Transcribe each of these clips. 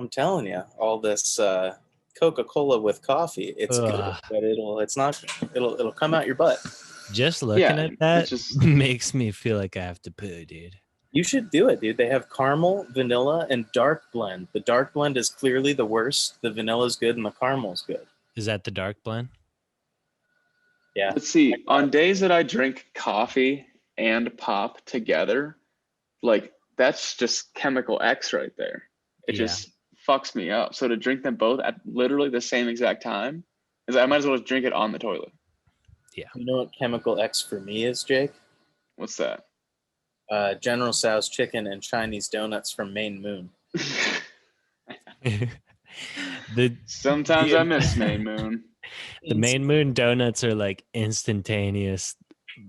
I'm telling you, all this Coca-Cola with coffee, it's good, Ugh. but it'll come out your butt. Just looking at that makes me feel like I have to poo, dude. You should do it, dude. They have caramel, vanilla, and dark blend. The dark blend is clearly the worst. The vanilla's good and the caramel's good. Is that the dark blend? Yeah. Let's see. On days that I drink coffee and pop together, like that's just chemical X right there. It just fucks me up. So to drink them both at literally the same exact time, is I might as well just drink it on the toilet. Yeah. You know what chemical X for me is, Jake? What's that? General Tso's chicken and Chinese donuts from Maine Moon. Sometimes I miss Maine Moon. The Maine Moon donuts are like instantaneous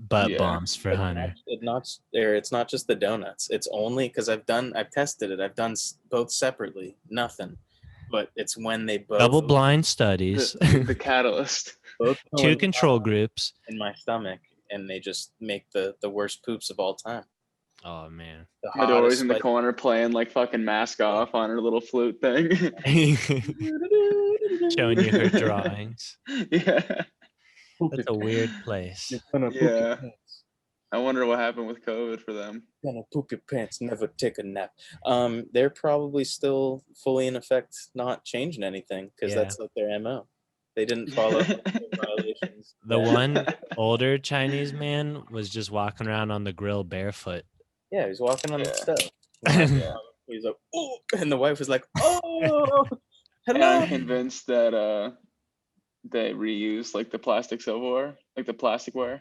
butt bombs for Hunter. It's not just the donuts. It's only because I've tested it. I've done both separately. Nothing. But it's when they both double-blind studies. The catalyst. Both two control groups in my stomach, and they just make the worst poops of all time. Oh man. Midori's in the corner playing like fucking Mask Off on her little flute thing. Showing you her drawings. Yeah. That's a weird place. Yeah. I wonder what happened with COVID for them. Gonna poop your pants, never take a nap. They're probably still fully in effect, not changing anything, because that's like their MO. They didn't follow violations. The one older Chinese man was just walking around on the grill barefoot. Yeah, he was walking on the stove. He's like, oh, and the wife was like, oh, hello. I'm convinced that they reuse like the plastic silverware, like the plasticware.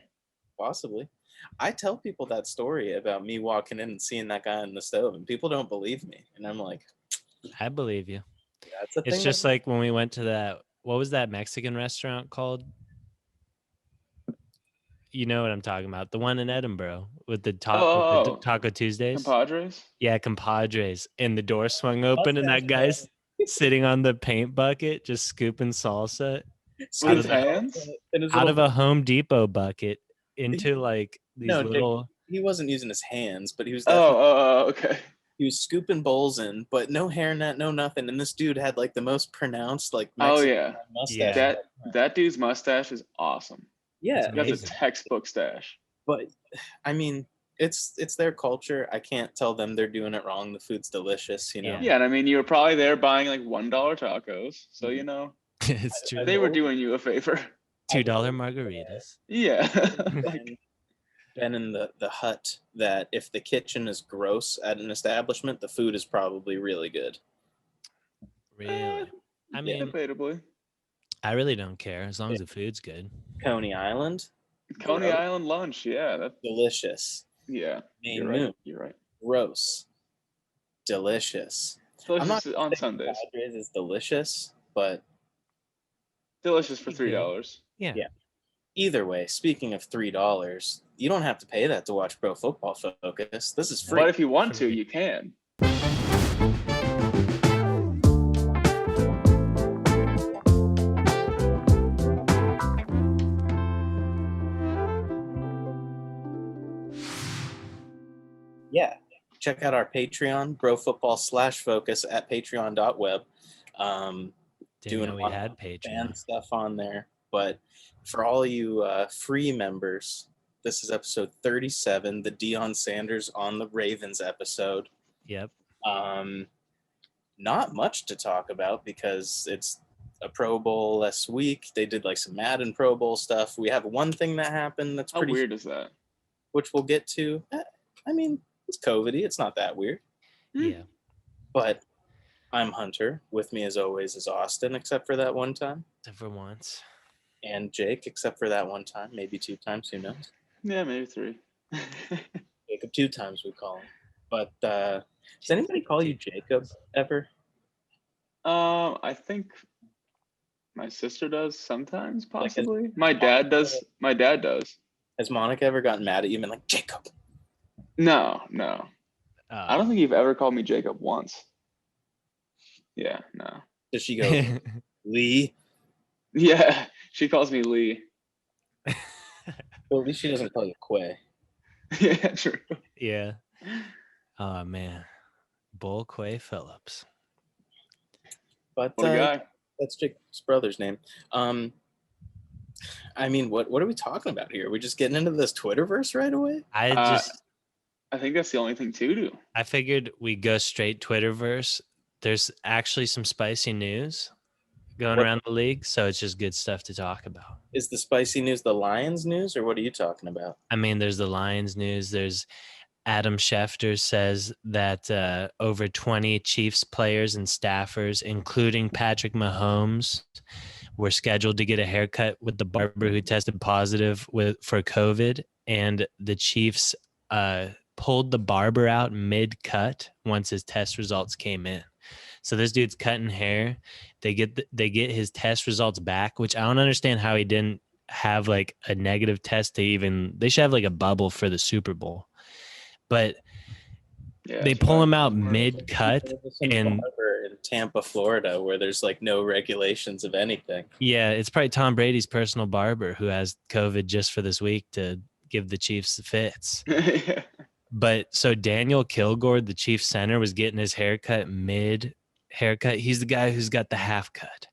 Possibly. I tell people that story about me walking in and seeing that guy on the stove, and people don't believe me. And I'm like, I believe you. Yeah, it's just like when we went to that, what was that Mexican restaurant called? You know what I'm talking about. The one in Edinburgh with the Taco Tuesdays. Compadres? Yeah, Compadres. And the door swung open and that guy's sitting on the paint bucket just scooping salsa out of a Home Depot bucket into like these little... He wasn't using his hands, but he was okay. He was scooping bowls in, but no hairnet, no nothing. And this dude had like the most pronounced like Mexican mustache. That dude's mustache is awesome. Yeah, that's a textbook stash. But I mean, it's their culture. I can't tell them they're doing it wrong. The food's delicious, you know. Yeah, and I mean, you were probably there buying like $1 tacos, so you know, it's true. They were doing you a favor. $2 margaritas. Yeah. Been in the hut that if the kitchen is gross at an establishment, the food is probably really good. Really? I mean, debatably. I really don't care as long as the food's good. Coney Island Island lunch, yeah, that's delicious. Yeah, Maine Moon, you're right. Gross, delicious. I'm not on Sundays. It's delicious, but delicious for $3. Yeah. Either way, speaking of $3, you don't have to pay that to watch Pro Football Focus. This is free. But if you want to, you can. Yeah. Check out our Patreon, Bro Football /Focus at patreon.web. Doing a lot of fan stuff on there. But for all you free members, this is episode 37, the Deion Sanders on the Ravens episode. Yep. Not much to talk about because it's a Pro Bowl last week. They did like some Madden Pro Bowl stuff. We have one thing that happened that's pretty... How weird is that? Which we'll get to. I mean, it's COVID-y. It's not that weird. Yeah. But I'm Hunter. With me as always is Austin, except for that one time. Except for once. And Jake, except for that one time. Maybe 2 times. Who knows? Yeah, maybe 3. Jacob 2 times we call him. But does anybody call you Jacob ever? I think my sister does sometimes, possibly. My dad does. Has Monica ever gotten mad at you and been like, Jacob? No. I don't think you've ever called me Jacob once. Yeah, no. Does she go, Lee? Yeah, she calls me Lee. Well, at least she doesn't call you Quay. Yeah, true. Yeah. Oh, man. Bull Quay Phillips. But what a guy. That's Jake's brother's name. I mean, what are we talking about here? Are we just getting into this Twitterverse right away? I think that's the only thing to do. I figured we go straight Twitterverse. There's actually some spicy news going around the league, so it's just good stuff to talk about. Is the spicy news the Lions news, or what are you talking about? I mean, there's the Lions news. There's Adam Schefter says that over 20 Chiefs players and staffers, including Patrick Mahomes, were scheduled to get a haircut with the barber who tested positive for COVID, and the Chiefs pulled the barber out mid-cut once his test results came in. So this dude's cutting hair. They get his test results back, which I don't understand how he didn't have like a negative test to even. They should have like a bubble for the Super Bowl, but they pull him out mid-cut in Tampa, Florida, where there's like no regulations of anything. Yeah, it's probably Tom Brady's personal barber who has COVID just for this week to give the Chiefs the fits. Yeah. But so Daniel Kilgore, the Chiefs center, was getting his haircut mid-haircut. He's the guy who's got the half cut.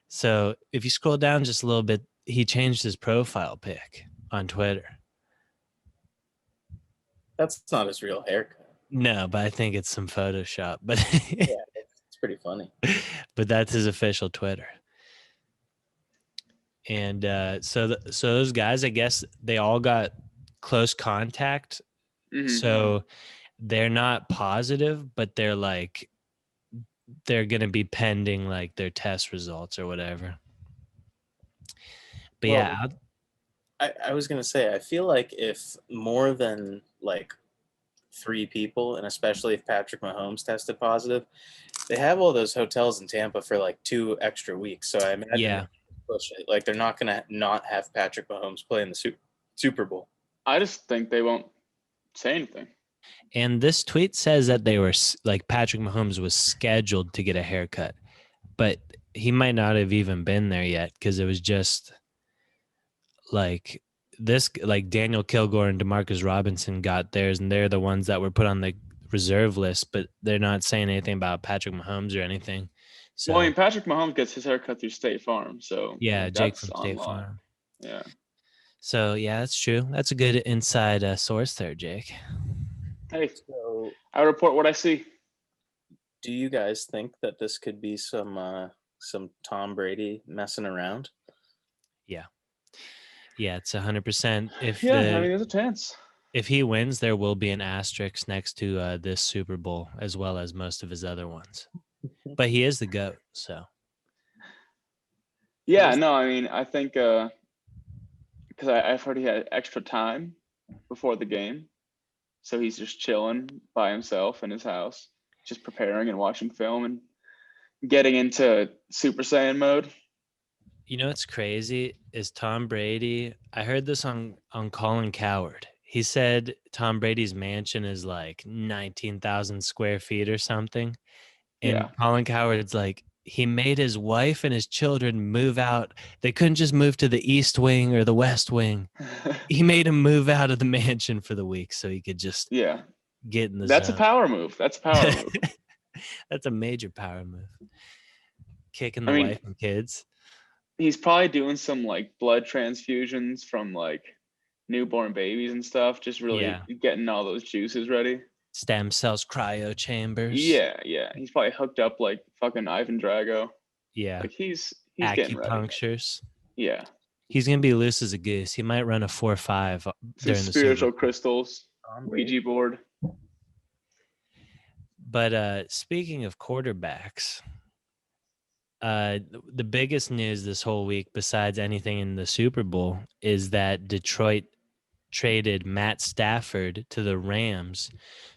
So if you scroll down just a little bit, he changed his profile pic on Twitter. That's not his real haircut. No, but I think it's some Photoshop. But yeah, it's pretty funny. But that's his official Twitter. And so those guys, I guess they all got close contact. Mm-hmm. So they're not positive, but they're like, they're going to be pending like their test results or whatever. But yeah. I was going to say, I feel like if more than like 3 people, and especially if Patrick Mahomes tested positive, they have all those hotels in Tampa for like 2 extra weeks. So I imagine push it. Like they're not going to not have Patrick Mahomes play in the Super Bowl. I just think they won't say anything. And this tweet says that they were like Patrick Mahomes was scheduled to get a haircut, but he might not have even been there yet because it was just like this, like Daniel Kilgore and DeMarcus Robinson got theirs, and they're the ones that were put on the reserve list, but they're not saying anything about Patrick Mahomes or anything. So, well, I mean, Patrick Mahomes gets his haircut through State Farm, so yeah, Jake from State Farm. Yeah. So yeah, that's true. That's a good inside source there, Jake. Hey, so I report what I see. Do you guys think that this could be some Tom Brady messing around? Yeah. Yeah, it's 100%. I mean, there's a chance. If he wins, there will be an asterisk next to this Super Bowl, as well as most of his other ones. But he is the GOAT, so. Yeah, no, I mean, I think because I've heard he had extra time before the game. So he's just chilling by himself in his house, just preparing and watching film and getting into Super Saiyan mode. You know what's crazy is Tom Brady. I heard this on Colin Cowherd. He said Tom Brady's mansion is like 19,000 square feet or something. And Colin Cowherd's like, he made his wife and his children move out. They couldn't just move to the East Wing or the West Wing. He made him move out of the mansion for the week so he could just get in the That's zone. A power move. That's a power move. That's a major power move. Kicking the wife and kids. He's probably doing some like blood transfusions from like newborn babies and stuff. Just really getting all those juices ready. Stem cells, cryo chambers. Yeah. He's probably hooked up like fucking Ivan Drago. Yeah. Like he's getting ready. Acupunctures. Yeah. He's gonna be loose as a goose. He might run a 4.5 during the spiritual crystals, Ouija board. But speaking of quarterbacks, the biggest news this whole week, besides anything in the Super Bowl, is that Detroit traded Matt Stafford to the Rams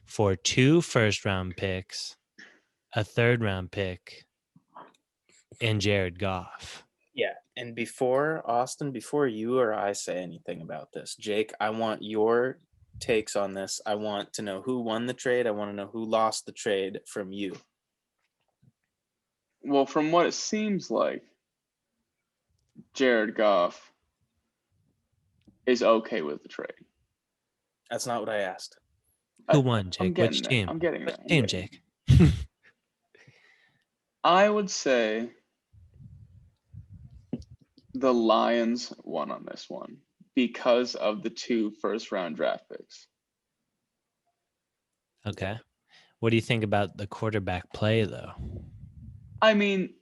for 2 first-round picks, a third-round pick, and Jared Goff. Yeah, and before you or I say anything about this, Jake, I want your takes on this. I want to know who won the trade. I want to know who lost the trade from you. Well, from what it seems like, Jared Goff is okay with the trade. That's not what I asked. Who won, Jake? Which team? I'm getting Which team, Jake? I would say the Lions won on this one because of the 2 first-round draft picks. Okay. What do you think about the quarterback play, though? I mean,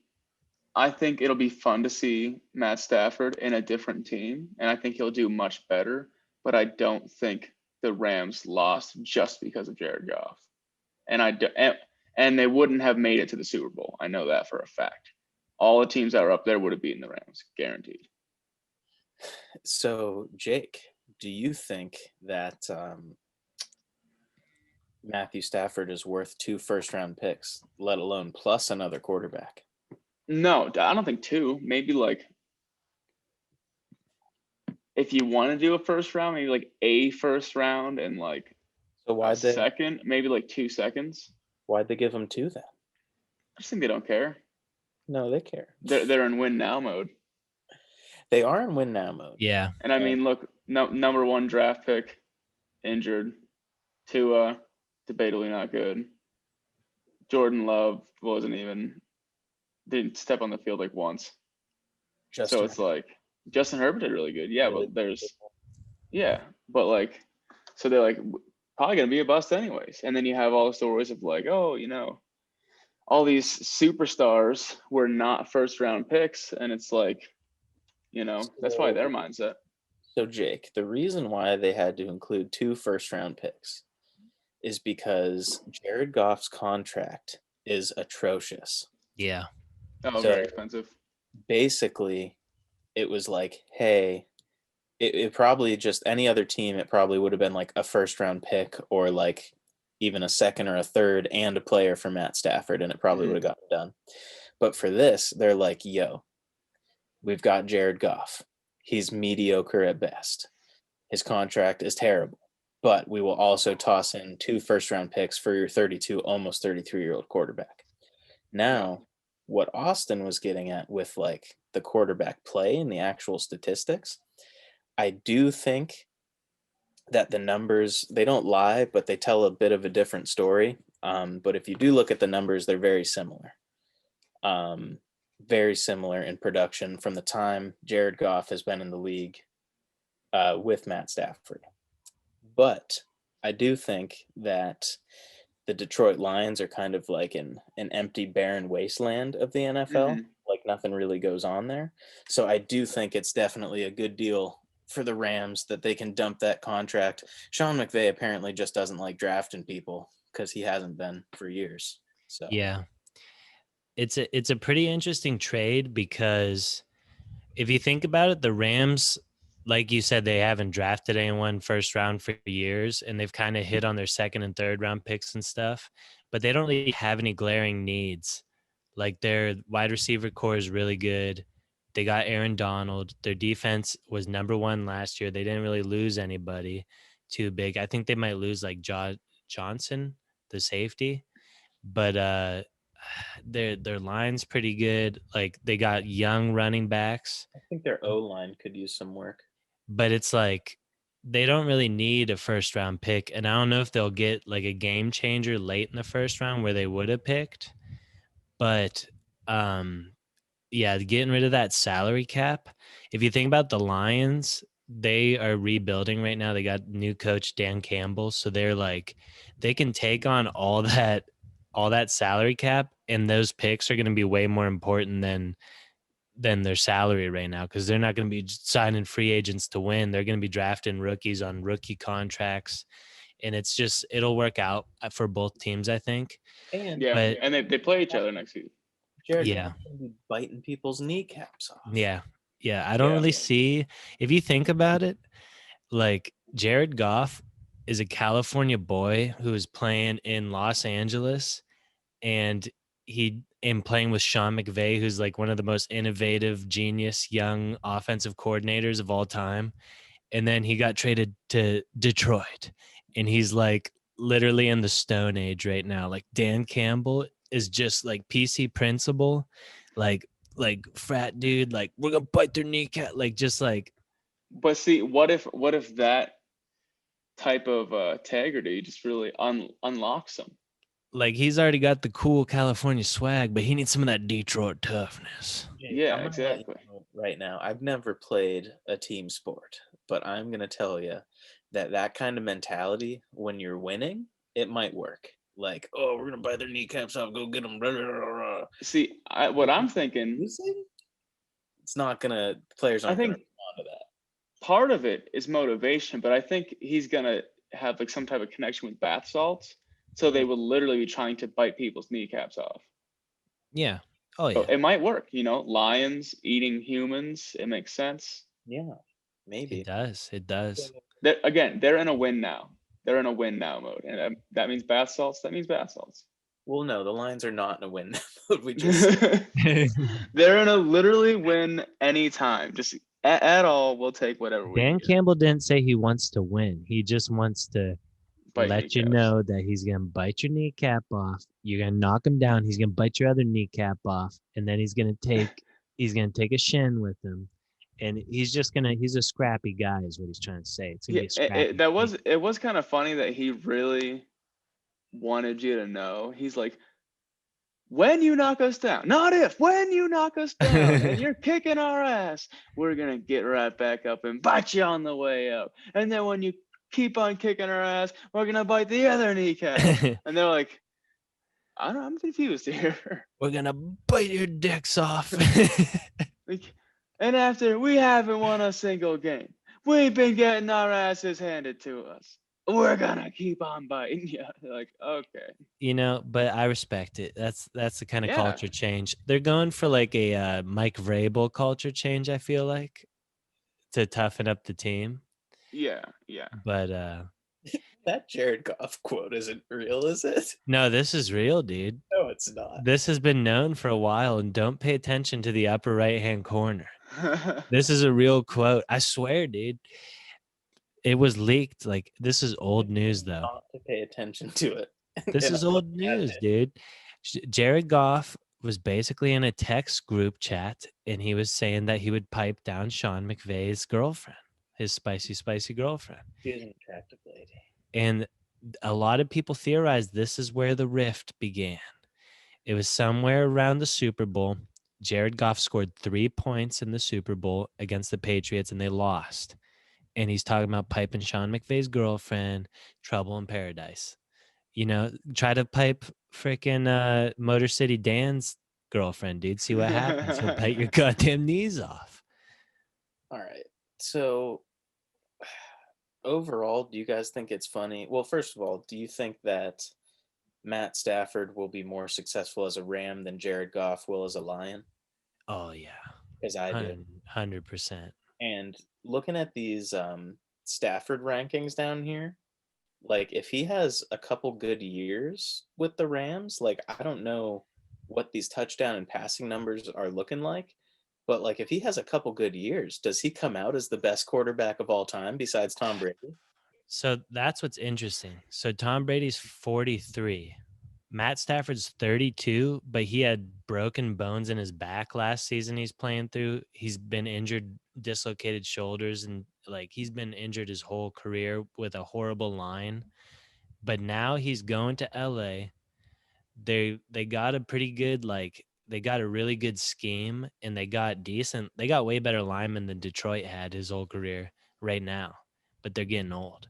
I think it'll be fun to see Matt Stafford in a different team, and I think he'll do much better. But I don't think the Rams lost just because of Jared Goff, and they wouldn't have made it to the Super Bowl. I know that for a fact. All the teams that were up there would have beaten the Rams, guaranteed. So, Jake, do you think that Matthew Stafford is worth 2 first-round picks, let alone plus another quarterback? No, I don't think 2. Maybe like if you want to do a first round, maybe like a first round and like a second, maybe like 2 seconds. Why'd they give him 2 then? I just think they don't care. No, they care. They're in win now mode. They are in win now mode. Yeah. And I mean, look, number 1 draft pick, injured. Tua, debatably not good. Jordan Love didn't step on the field like once. So it's like Justin Herbert did really good. Yeah, but but like, so they're like probably gonna be a bust anyways. And then you have all the stories of like, oh, all these superstars were not first round picks, and it's like, that's probably their mindset. So Jake, the reason why they had to include 2 first round picks is because Jared Goff's contract is atrocious. Yeah. Oh, very expensive. Basically, it was like, hey, it probably just any other team, it probably would have been like a first round pick or like even a second or a third and a player for Matt Stafford, and it probably would have gotten done. But for this, they're like, yo, we've got Jared Goff. He's mediocre at best. His contract is terrible. But we will also toss in 2 first-round picks for your 32, almost 33-year-old quarterback. Now, what Austin was getting at with like the quarterback play and the actual statistics, I do think that the numbers, they don't lie, but they tell a bit of a different story. But if you do look at the numbers, they're very similar. Very similar in production from the time Jared Goff has been in the league with Matt Stafford. But I do think that the Detroit Lions are kind of like an empty, barren wasteland of the NFL. Like nothing really goes on there. So I do think it's definitely a good deal for the Rams that they can dump that contract. Sean McVay apparently just doesn't like drafting people because he hasn't been for years. So yeah, it's a pretty interesting trade because if you think about it, the Rams, like you said, they haven't drafted anyone first round for years, and they've kind of hit on their second and third round picks and stuff, but they don't really have any glaring needs. Like their wide receiver core is really good. They got Aaron Donald. Their defense was number 1 last year. They didn't really lose anybody too big. I think they might lose like Johnson, the safety, but their line's pretty good. Like they got young running backs. I think their O-line could use some work. But it's like they don't really need a first round pick. And I don't know if they'll get like a game changer late in the first round where they would have picked. But yeah, getting rid of that salary cap. If you think about the Lions, they are rebuilding right now. They got new coach Dan Campbell. So they're like they can take on all that salary cap, and those picks are going to be way more important than their salary right now, because they're not going to be signing free agents to win. They're going to be drafting rookies on rookie contracts, and it'll work out for both teams, I think. And they play each other next week. Jared Goff can be biting people's kneecaps off. Yeah. I don't really see, if you think about it, like Jared Goff is a California boy who is playing in Los Angeles, and playing with Sean McVay, who's like one of the most innovative, genius, young offensive coordinators of all time. And then he got traded to Detroit, and he's like literally in the Stone Age right now. Like Dan Campbell is just like PC principal, like frat dude, like we're gonna bite their kneecap, like just like. But see, what if that type of integrity just really unlocks them? Like, he's already got the cool California swag, but he needs some of that Detroit toughness. Yeah, exactly. Right now, I've never played a team sport, but I'm going to tell you that kind of mentality, when you're winning, it might work. Like, oh, we're going to bite their kneecaps off, go get them. See, what I'm thinking, it's not going to, players aren't going to respond to that. Part of it is motivation, but I think he's going to have like some type of connection with bath salts. So they will literally be trying to bite people's kneecaps off. Yeah. Oh, yeah. So it might work, lions eating humans. It makes sense. Yeah, maybe. It does. They're in a win now. They're in a win now mode. And that means bath salts. That means bath salts. Well, no, the Lions are not in a win mode. We just they're in a literally win anytime. Just at all, we'll take whatever we Dan get. Campbell didn't say he wants to win. He just wants to let you know that he's going to bite your kneecap off. You're going to knock him down. He's going to bite your other kneecap off. And then he's going to take a shin with him. And he's a scrappy guy is what he's trying to say. It's going to be a scrappy. It was kind of funny that he really wanted you to know. He's like, when you knock us down, not if, when you knock us down and you're kicking our ass, we're going to get right back up and bite you on the way up. And then when you keep on kicking our ass, we're going to bite the other kneecap. And they're like, I'm confused here. We're going to bite your dicks off. And after we haven't won a single game, we've been getting our asses handed to us. We're gonna keep on biting you. Like, okay. But I respect it. That's the kind of culture change. They're going for like a Mike Vrabel culture change, I feel like, to toughen up the team. Yeah. But that Jared Goff quote isn't real, is it? No, this is real, dude. No, it's not. This has been known for a while, and don't pay attention to the upper right-hand corner. This is a real quote. I swear, dude. It was leaked. Like, this is old news, though. Not to pay attention to it. This is old news, dude. Jared Goff was basically in a text group chat, and he was saying that he would pipe down Sean McVay's girlfriend, his spicy girlfriend. She's an attractive lady. And a lot of people theorized this is where the rift began. It was somewhere around the Super Bowl. Jared Goff scored 3 points in the Super Bowl against the Patriots, and they lost. And he's talking about piping Sean McVay's girlfriend, trouble in paradise. Try to pipe freaking Motor City Dan's girlfriend, dude. See what happens. He'll bite your goddamn knees off. All right. So overall, do you guys think it's funny? Well, first of all, do you think that Matt Stafford will be more successful as a Ram than Jared Goff will as a Lion? Oh, yeah. Because I do. 100%. And looking at these Stafford rankings down here, like if he has a couple good years with the Rams, like I don't know what these touchdown and passing numbers are looking like, but like if he has a couple good years, does he come out as the best quarterback of all time besides Tom Brady? So that's what's interesting. So Tom Brady's 43. Matt Stafford's 32, but he had broken bones in his back last season he's playing through. He's been injured, dislocated shoulders, and like he's been injured his whole career with a horrible line. But now he's going to LA. They got a pretty good, they got a really good scheme, and they got way better linemen than Detroit had his whole career right now. But they're getting old.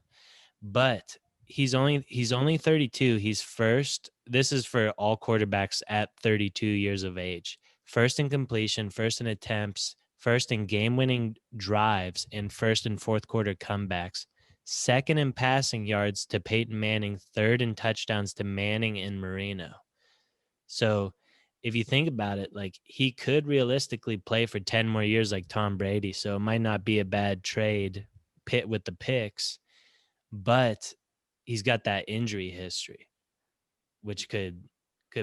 But he's only 32. He's first. This is for all quarterbacks at 32 years of age. First in completion, first in attempts, first in game-winning drives, and first in fourth quarter comebacks. Second in passing yards to Peyton Manning, third in touchdowns to Manning and Marino. So if you think about it, like he could realistically play for 10 more years like Tom Brady. So it might not be a bad trade pit with the picks, but he's got that injury history, which could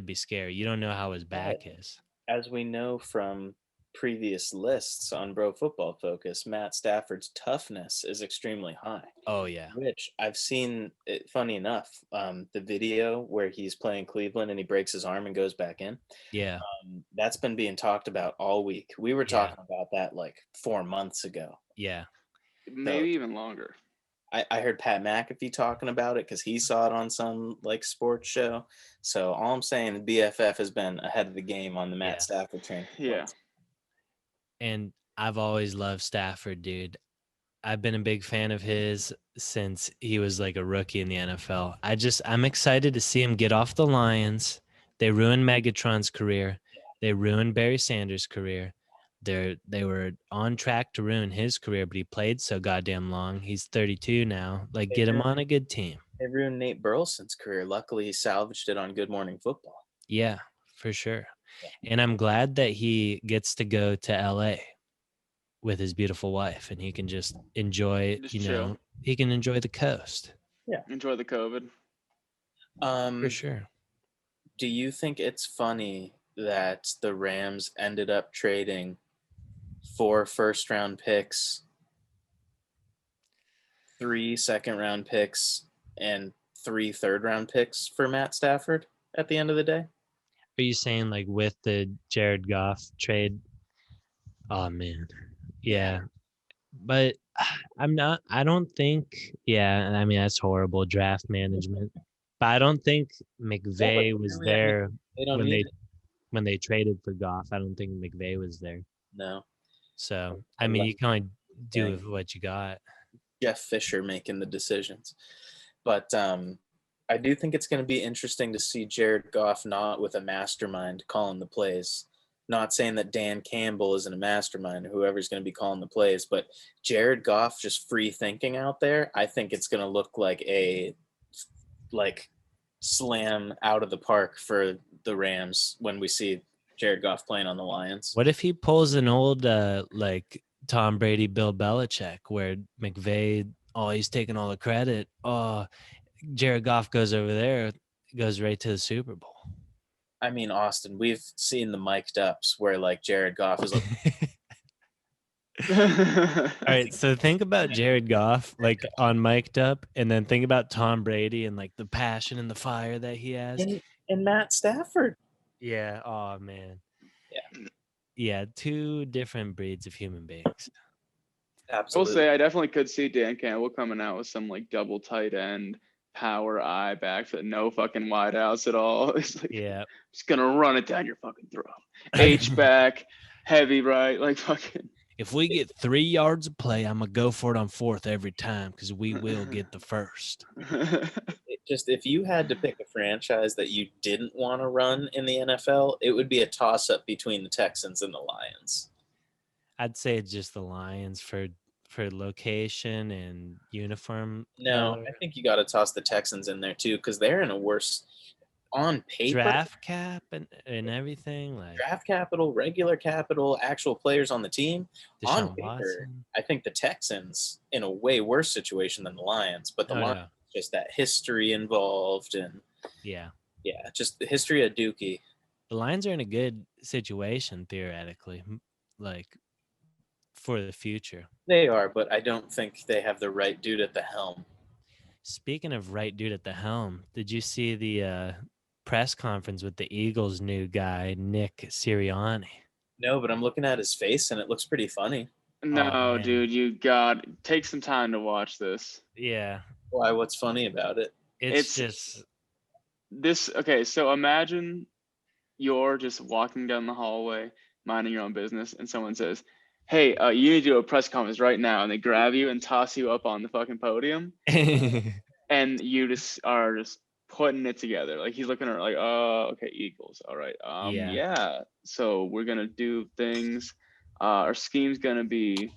be scary. You don't know how his back is. As we know from previous lists on Pro Football Focus, Matt Stafford's toughness is extremely high. Oh, yeah. Which I've seen, funny enough, the video where he's playing Cleveland and he breaks his arm and goes back in. Yeah. That's been being talked about all week. We were talking about that like 4 months ago. Yeah. Maybe even longer. I heard Pat McAfee talking about it because he saw it on some like sports show. So all I'm saying, BFF has been ahead of the game on the Matt Stafford train. Yeah. And I've always loved Stafford, dude. I've been a big fan of his since he was like a rookie in the NFL. I'm excited to see him get off the Lions. They ruined Megatron's career. They ruined Barry Sanders' career. They were on track to ruin his career, but he played so goddamn long. He's 32 now. Like, get him on a good team. They ruined Nate Burleson's career. Luckily, he salvaged it on Good Morning Football. Yeah, for sure. Yeah. And I'm glad that he gets to go to LA with his beautiful wife, and he can just enjoy, chill. He can enjoy the coast. Yeah, enjoy the COVID. For sure. Do you think it's funny that the Rams ended up trading 4 first-round picks, 3 second-round picks, and 3 third-round picks for Matt Stafford at the end of the day? Are you saying like with the Jared Goff trade? Oh man, yeah. But I don't think. Yeah, I mean that's horrible draft management. But I don't think McVay was there when they traded for Goff. I don't think McVay was there. No. So I mean, you can only do with what you got. Jeff Fisher making the decisions, but I do think it's going to be interesting to see Jared Goff not with a mastermind calling the plays. Not saying that Dan Campbell isn't a mastermind, whoever's going to be calling the plays, but Jared Goff just free thinking out there. I think it's going to look like a slam out of the park for the Rams when we see Jared Goff playing on the Lions. What if he pulls an old like Tom Brady, Bill Belichick, where McVay, he's taking all the credit. Jared Goff goes over there, goes right to the Super Bowl. I mean, Austin, we've seen the mic'd ups where like Jared Goff is like. All right, so think about Jared Goff like on mic'd up, and then think about Tom Brady and like the passion and the fire that he has. And Matt Stafford. Yeah. Oh man. Yeah. Yeah. 2 different breeds of human beings. Absolutely. I will say I definitely could see Dan Campbell coming out with some like double tight end power eye backfoot, no fucking wideouts at all. It's like, just gonna run it down your fucking throat. H back, heavy right, like fucking. If we get 3 yards of play, I'm gonna go for it on 4th every time because we will get the first. If you had to pick a franchise that you didn't want to run in the NFL, it would be a toss-up between the Texans and the Lions. I'd say it's just the Lions for location and uniform. No, I think you got to toss the Texans in there too because they're in a worse on paper draft cap and everything, like draft capital, regular capital, actual players on the team. Deshaun on paper, Watson. I think the Texans in a way worse situation than the Lions, but the Lions just that history involved and just the history of Dookie. The Lions are in a good situation theoretically, like for the future. They are, but I don't think they have the right dude at the helm. Speaking of right dude at the helm, did you see the press conference with the Eagles' new guy, Nick Sirianni? No, but I'm looking at his face and it looks pretty funny. No, dude, you got take some time to watch this. Yeah. Why? What's funny about it? It's just this. Okay, so imagine you're just walking down the hallway, minding your own business, and someone says, "Hey, you need to do a press conference right now," and they grab you and toss you up on the fucking podium, and you just are just putting it together. Like he's looking at her like, "Oh, okay, Eagles, all right, yeah. So we're gonna do things. Our scheme's gonna be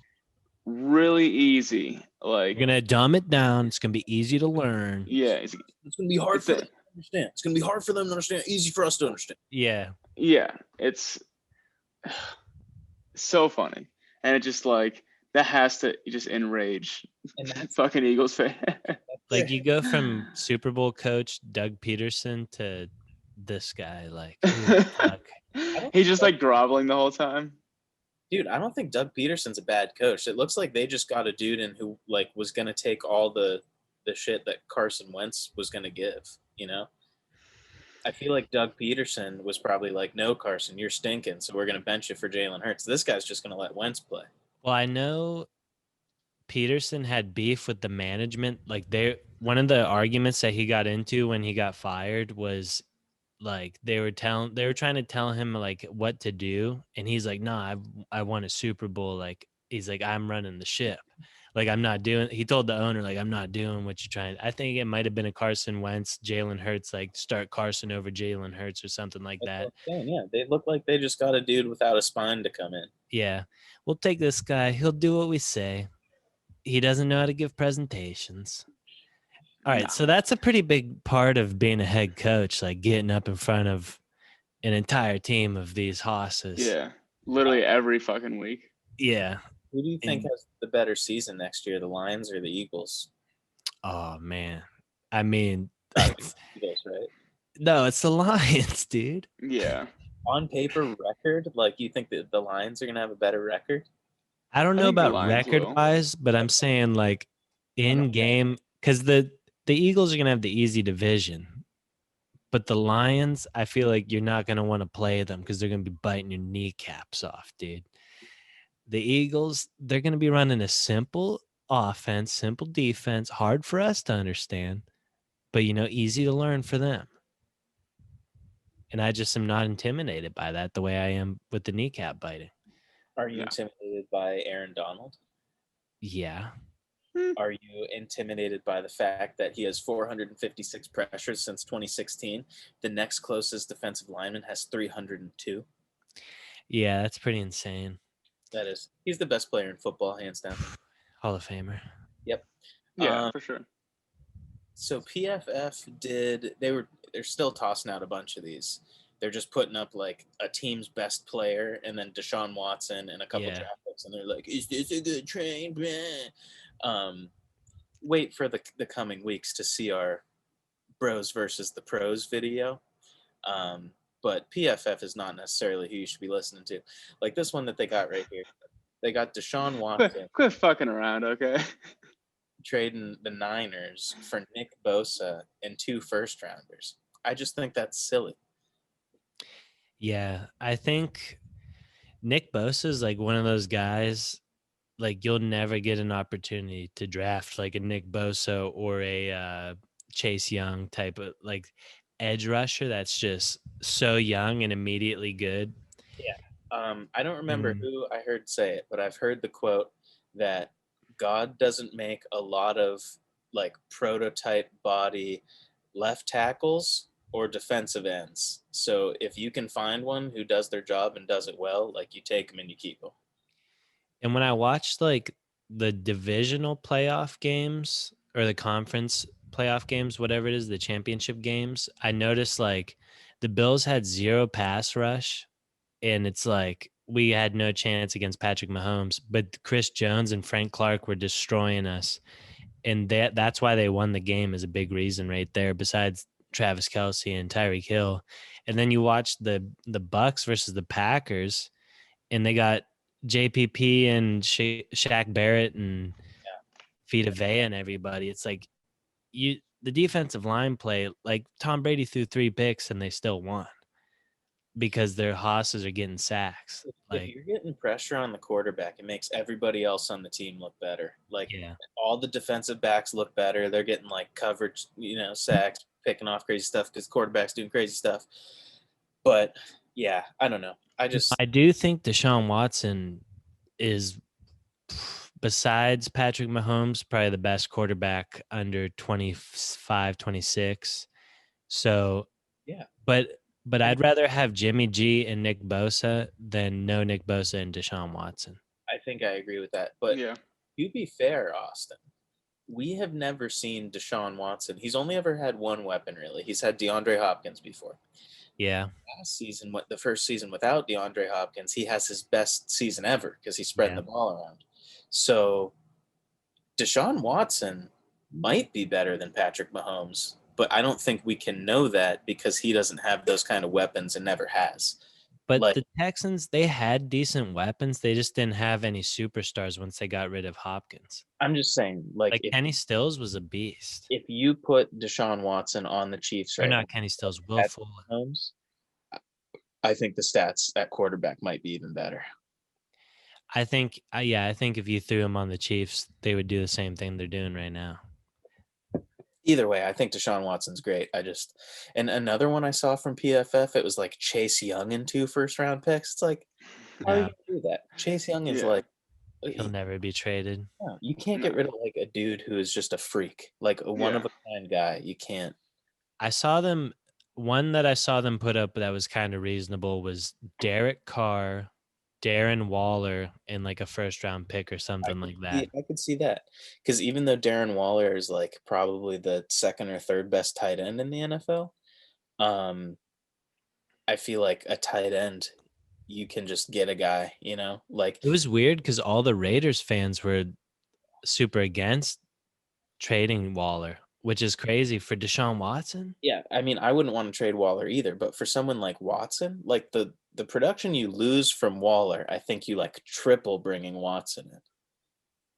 really easy. Like we're gonna dumb it down. It's gonna be easy to learn. Yeah, it's gonna be hard for them to understand. It's gonna be hard for them to understand. Easy for us to understand. Yeah, it's so funny, and it just like that has to just enrage fucking Eagles fan. Like you go from Super Bowl coach Doug Peterson to this guy, like fuck. He's just like groveling the whole time. Dude, I don't think Doug Peterson's a bad coach. It looks like they just got a dude in who like was gonna take all the shit that Carson Wentz was gonna give, you know? I feel like Doug Peterson was probably like, no, Carson, you're stinking, so we're gonna bench you for Jalen Hurts. This guy's just gonna let Wentz play. Well, I know Peterson had beef with the management. Like one of the arguments that he got into when he got fired was like they were trying to tell him like what to do, and he's like, "Nah, I won a Super Bowl." Like he's like, "I'm running the ship." Like I'm not doing. He told the owner like, "I'm not doing what you're trying." I think it might have been a Carson Wentz, Jalen Hurts, like start Carson over Jalen Hurts or something like that. Yeah, they look like they just got a dude without a spine to come in. Yeah, we'll take this guy. He'll do what we say. He doesn't know how to give presentations. All right, so that's a pretty big part of being a head coach, like getting up in front of an entire team of these hosses. Yeah, literally every fucking week. Yeah. Who do you think has the better season next year, the Lions or the Eagles? Oh, man. I mean, Eagles, right? No, it's the Lions, dude. Yeah. On paper record, like you think that the Lions are going to have a better record? I don't know about record-wise, but I'm saying like in game, because the Eagles are going to have the easy division. But the Lions, I feel like you're not going to want to play them because they're going to be biting your kneecaps off, dude. The Eagles, they're going to be running a simple offense, simple defense, hard for us to understand, but, easy to learn for them. And I just am not intimidated by that the way I am with the kneecap biting. Are you intimidated by Aaron Donald? Yeah. Are you intimidated by the fact that he has 456 pressures since 2016? The next closest defensive lineman has 302. Yeah, that's pretty insane. That is. He's the best player in football, hands down. Hall of Famer. Yep. Yeah, for sure. So PFF they're still tossing out a bunch of these. They're just putting up like a team's best player and then Deshaun Watson and a couple draft picks, and they're like, "Is this a good trade?" Wait for the coming weeks to see our bros versus the pros video. But PFF is not necessarily who you should be listening to. Like this one that they got right here. They got Deshaun Watson. Quit fucking around, okay? Trading the Niners for Nick Bosa and 2 first-rounders. I just think that's silly. Yeah, I think Nick Bosa is like one of those guys, like you'll never get an opportunity to draft like a Nick Bosa or a Chase Young type of like edge rusher that's just so young and immediately good. Yeah. I don't remember who I heard say it, but I've heard the quote that God doesn't make a lot of like prototype body left tackles or defensive ends. So if you can find one who does their job and does it well, like you take them and you keep them. And when I watched like the divisional playoff games or the conference playoff games, whatever it is, the championship games, I noticed like the Bills had 0 pass rush, and it's like we had no chance against Patrick Mahomes, but Chris Jones and Frank Clark were destroying us. And that's why they won the game is a big reason right there, besides Travis Kelce and Tyreek Hill. And then you watch the Bucks versus the Packers, and they got JPP and Shaq Barrett and Vita Vea and everybody. It's like the defensive line play, like Tom Brady threw 3 picks and they still won because their hosses are getting sacks. If you're getting pressure on the quarterback, it makes everybody else on the team look better. Like all the defensive backs look better. They're getting like coverage, sacks, picking off crazy stuff because quarterback's doing crazy stuff. But yeah, I don't know. I do think Deshaun Watson is, besides Patrick Mahomes, probably the best quarterback under 25, 26. So yeah, but I'd rather have Jimmy G and Nick Bosa than no Nick Bosa and Deshaun Watson. I think I agree with that. But to be fair, Austin, we have never seen Deshaun Watson. He's only ever had one weapon, really. He's had DeAndre Hopkins before. Yeah. Last season, the first season without DeAndre Hopkins, he has his best season ever because he's spreading the ball around. So Deshaun Watson might be better than Patrick Mahomes, but I don't think we can know that because he doesn't have those kind of weapons and never has. But the Texans, they had decent weapons. They just didn't have any superstars once they got rid of Hopkins. I'm just saying, like Kenny Stills was a beast. If you put Deshaun Watson on the Chiefs, or not Kenny Stills, Will Fuller, I think the stats at quarterback might be even better. I think if you threw him on the Chiefs, they would do the same thing they're doing right now. Either way, I think Deshaun Watson's great. And another one I saw from PFF, it was like Chase Young and 2 first-round picks. It's like, how are you gonna do that? Chase Young is like, he'll never be traded. No, you can't get rid of like a dude who is just a freak, like a one-of-a-kind guy. You can't. One that I saw them put up that was kind of reasonable was Derek Carr, Darren Waller, and like a first-round pick or something like that. I could see that, because even though Darren Waller is like probably the second or third best tight end in the NFL, I feel like a tight end, you can just get a guy, like it was weird because all the Raiders fans were super against trading Waller, which is crazy for Deshaun Watson. Yeah, I mean, I wouldn't want to trade Waller either, but for someone like Watson, like the production you lose from Waller, I think you like triple bringing Watson in.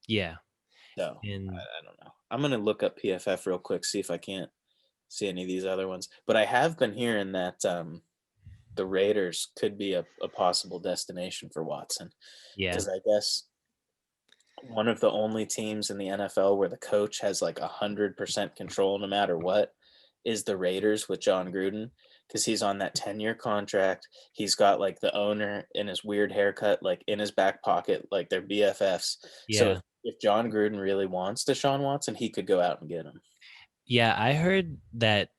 Yeah. So I don't know. I'm gonna look up PFF real quick, see if I can't see any of these other ones. But I have been hearing that the Raiders could be a possible destination for Watson. Yeah. Because I guess one of the only teams in the NFL where the coach has like 100% control no matter what is the Raiders with John Gruden, because he's on that 10-year contract. He's got like the owner in his weird haircut, like in his back pocket, like they're BFFs. Yeah. So if John Gruden really wants Deshaun Watson, he could go out and get him. Yeah, I heard that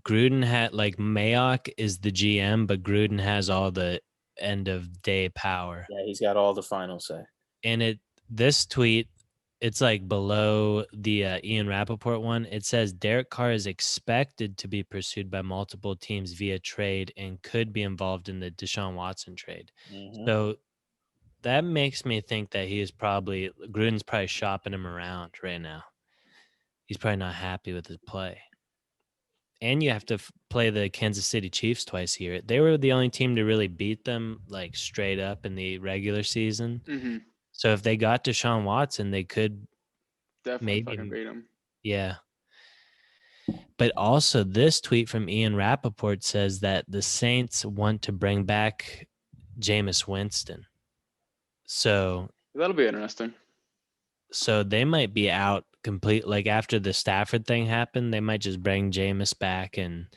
Gruden had like Mayock is the GM, but Gruden has all the end of day power. Yeah, he's got all the final say. And this tweet, it's like below the Ian Rappaport one. It says Derek Carr is expected to be pursued by multiple teams via trade and could be involved in the Deshaun Watson trade. Mm-hmm. So that makes me think that Gruden's probably shopping him around right now. He's probably not happy with his play. And you have to play the Kansas City Chiefs twice a year. They were the only team to really beat them like straight up in the regular season. Mm-hmm. So if they got Deshaun Watson, they could definitely fucking beat him. Yeah. But also this tweet from Ian Rappaport says that the Saints want to bring back Jameis Winston. So that'll be interesting. So they might be out complete. Like after the Stafford thing happened, they might just bring Jameis back. And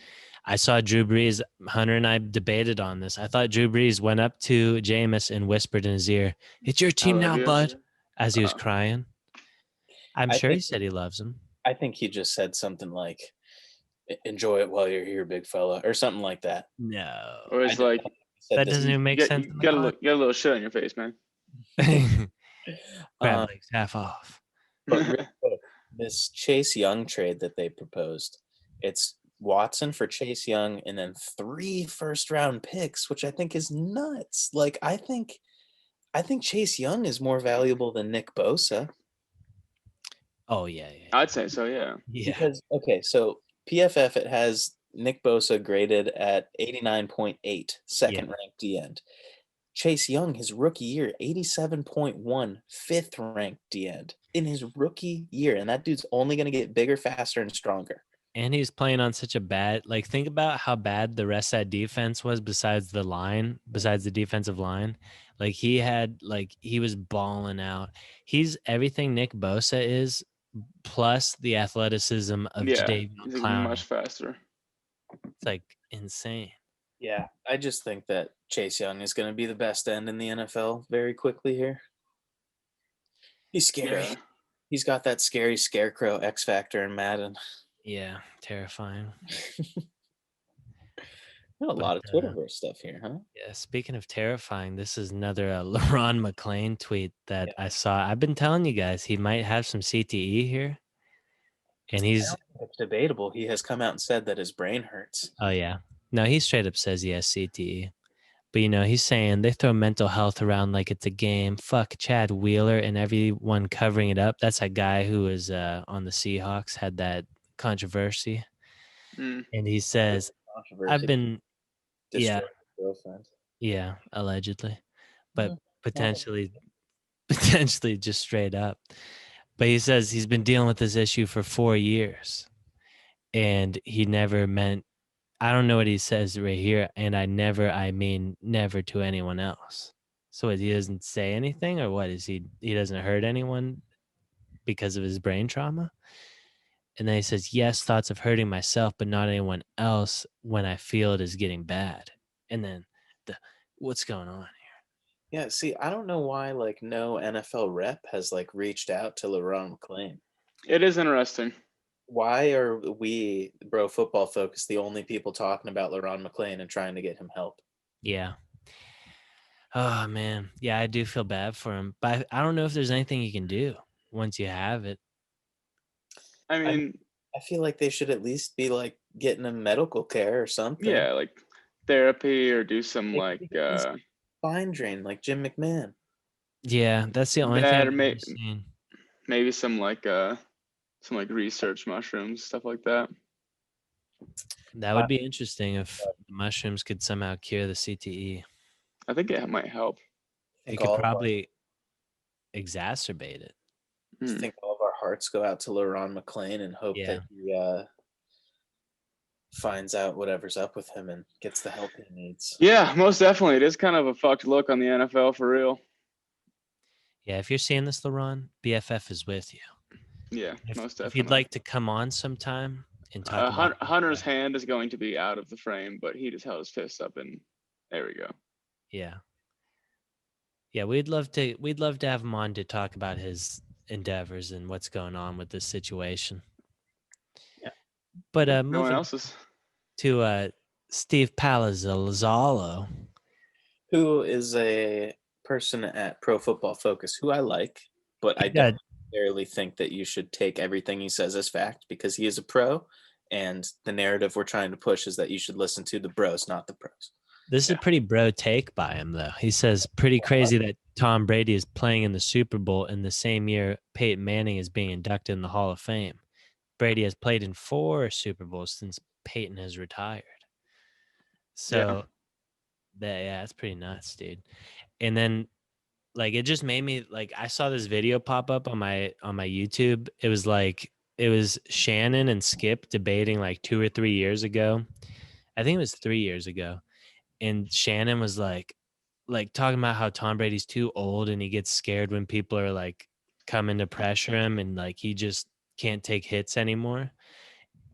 I saw Drew Brees, Hunter and I debated on this. I thought Drew Brees went up to Jameis and whispered in his ear, "It's your team now, bud," as he was crying. I'm sure he said he loves him. I think he just said something like, "Enjoy it while you're here, big fella," or something like that. No. Or it's like, that doesn't even make sense. You got a little shit on your face, man. Crab legs half off. But this Chase Young trade that they proposed, it's Watson for Chase Young and then 3 first-round picks, which I think is nuts. Like I think Chase Young is more valuable than Nick Bosa. Oh yeah. I'd say so, yeah. Because so PFF, it has Nick Bosa graded at 89.8, second ranked D end. Chase Young, his rookie year, 87.1, fifth ranked D end in his rookie year. And that dude's only going to get bigger, faster, and stronger. And he's playing on such a bad, like, think about how bad the rest of that defense was besides the defensive line. Like, he was balling out. He's everything Nick Bosa is, plus the athleticism of Jadeveon Clowney. Much faster. It's like insane. Yeah, I just think that Chase Young is going to be the best end in the NFL very quickly here. He's scary. Yeah. He's got that scary scarecrow X factor in Madden. Yeah, terrifying. A lot of Twitterverse stuff here, huh? Yeah, speaking of terrifying, this is another LaRon McClain tweet that I saw. I've been telling you guys he might have some CTE here. And it's debatable. He has come out and said that his brain hurts. Oh, yeah. No, he straight up says he has CTE. But, he's saying they throw mental health around like it's a game. Fuck Chad Wheeler and everyone covering it up. That's a guy who was on the Seahawks, had that controversy. And he says, I've been... Yeah, allegedly. But potentially just straight up. But he says he's been dealing with this issue for 4 years. And he never meant... I don't know what he says right here, and I mean never to anyone else. So he doesn't say anything, or what? Is he doesn't hurt anyone because of his brain trauma? And then he says, yes, thoughts of hurting myself, but not anyone else when I feel it is getting bad. And then what's going on here? Yeah, see, I don't know why like no NFL rep has like reached out to LeRon McClain. It is interesting. Why are we, Bro Football Focus, the only people talking about LeRon McClain and trying to get him help? Yeah. Oh, man. Yeah, I do feel bad for him. But I don't know if there's anything you can do once you have it. I mean, I feel like they should at least be like getting him medical care or something. Yeah, like therapy or do some like spine drain like Jim McMahon. Yeah, that's the only thing I've seen. Maybe some like research mushrooms, stuff like that. That would be interesting if the mushrooms could somehow cure the CTE. I think it might help. It could probably exacerbate it. I think all of our hearts go out to LeRon McClain and hope that he finds out whatever's up with him and gets the help he needs. Yeah, most definitely. It is kind of a fucked look on the NFL for real. Yeah, if you're seeing this, LeRon, BFF is with you. Yeah, most definitely. If you'd like to come on sometime and talk about Hunter's hand is going to be out of the frame, but he just held his fist up and there we go. Yeah. Yeah, we'd love to have him on to talk about his endeavors and what's going on with this situation. Yeah. But no one else's to Steve Palazzolo, who is a person at Pro Football Focus who I like, but I don't necessarily think that you should take everything he says as fact, because he is a pro, and the narrative we're trying to push is that you should listen to the bros, not the pros. This is a pretty bro take by him, though. He says pretty crazy that Tom Brady is playing in the Super Bowl in the same year Peyton Manning is being inducted in the Hall of Fame. Brady has played in 4 Super Bowls since Peyton has retired. So, that's pretty nuts, dude. And then, like, it just made me, like, I saw this video pop up on my YouTube. It was Shannon and Skip debating like 2 or 3 years ago. I think it was 3 years ago. And Shannon was like talking about how Tom Brady's too old and he gets scared when people are like coming to pressure him and like he just can't take hits anymore.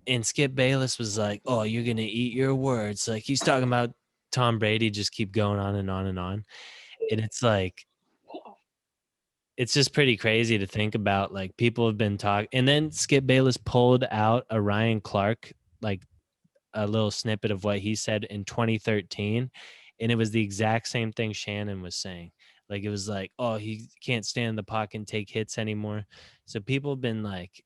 And Skip Bayless was like, "Oh, you're going to eat your words." Like he's talking about Tom Brady just keep going on and on and on. And it's like, it's just pretty crazy to think about. Like people have been talking, and then Skip Bayless pulled out a Ryan Clark, like a little snippet of what he said in 2013. And it was the exact same thing Shannon was saying. Like, it was like, oh, he can't stand in the pocket and take hits anymore. So people have been like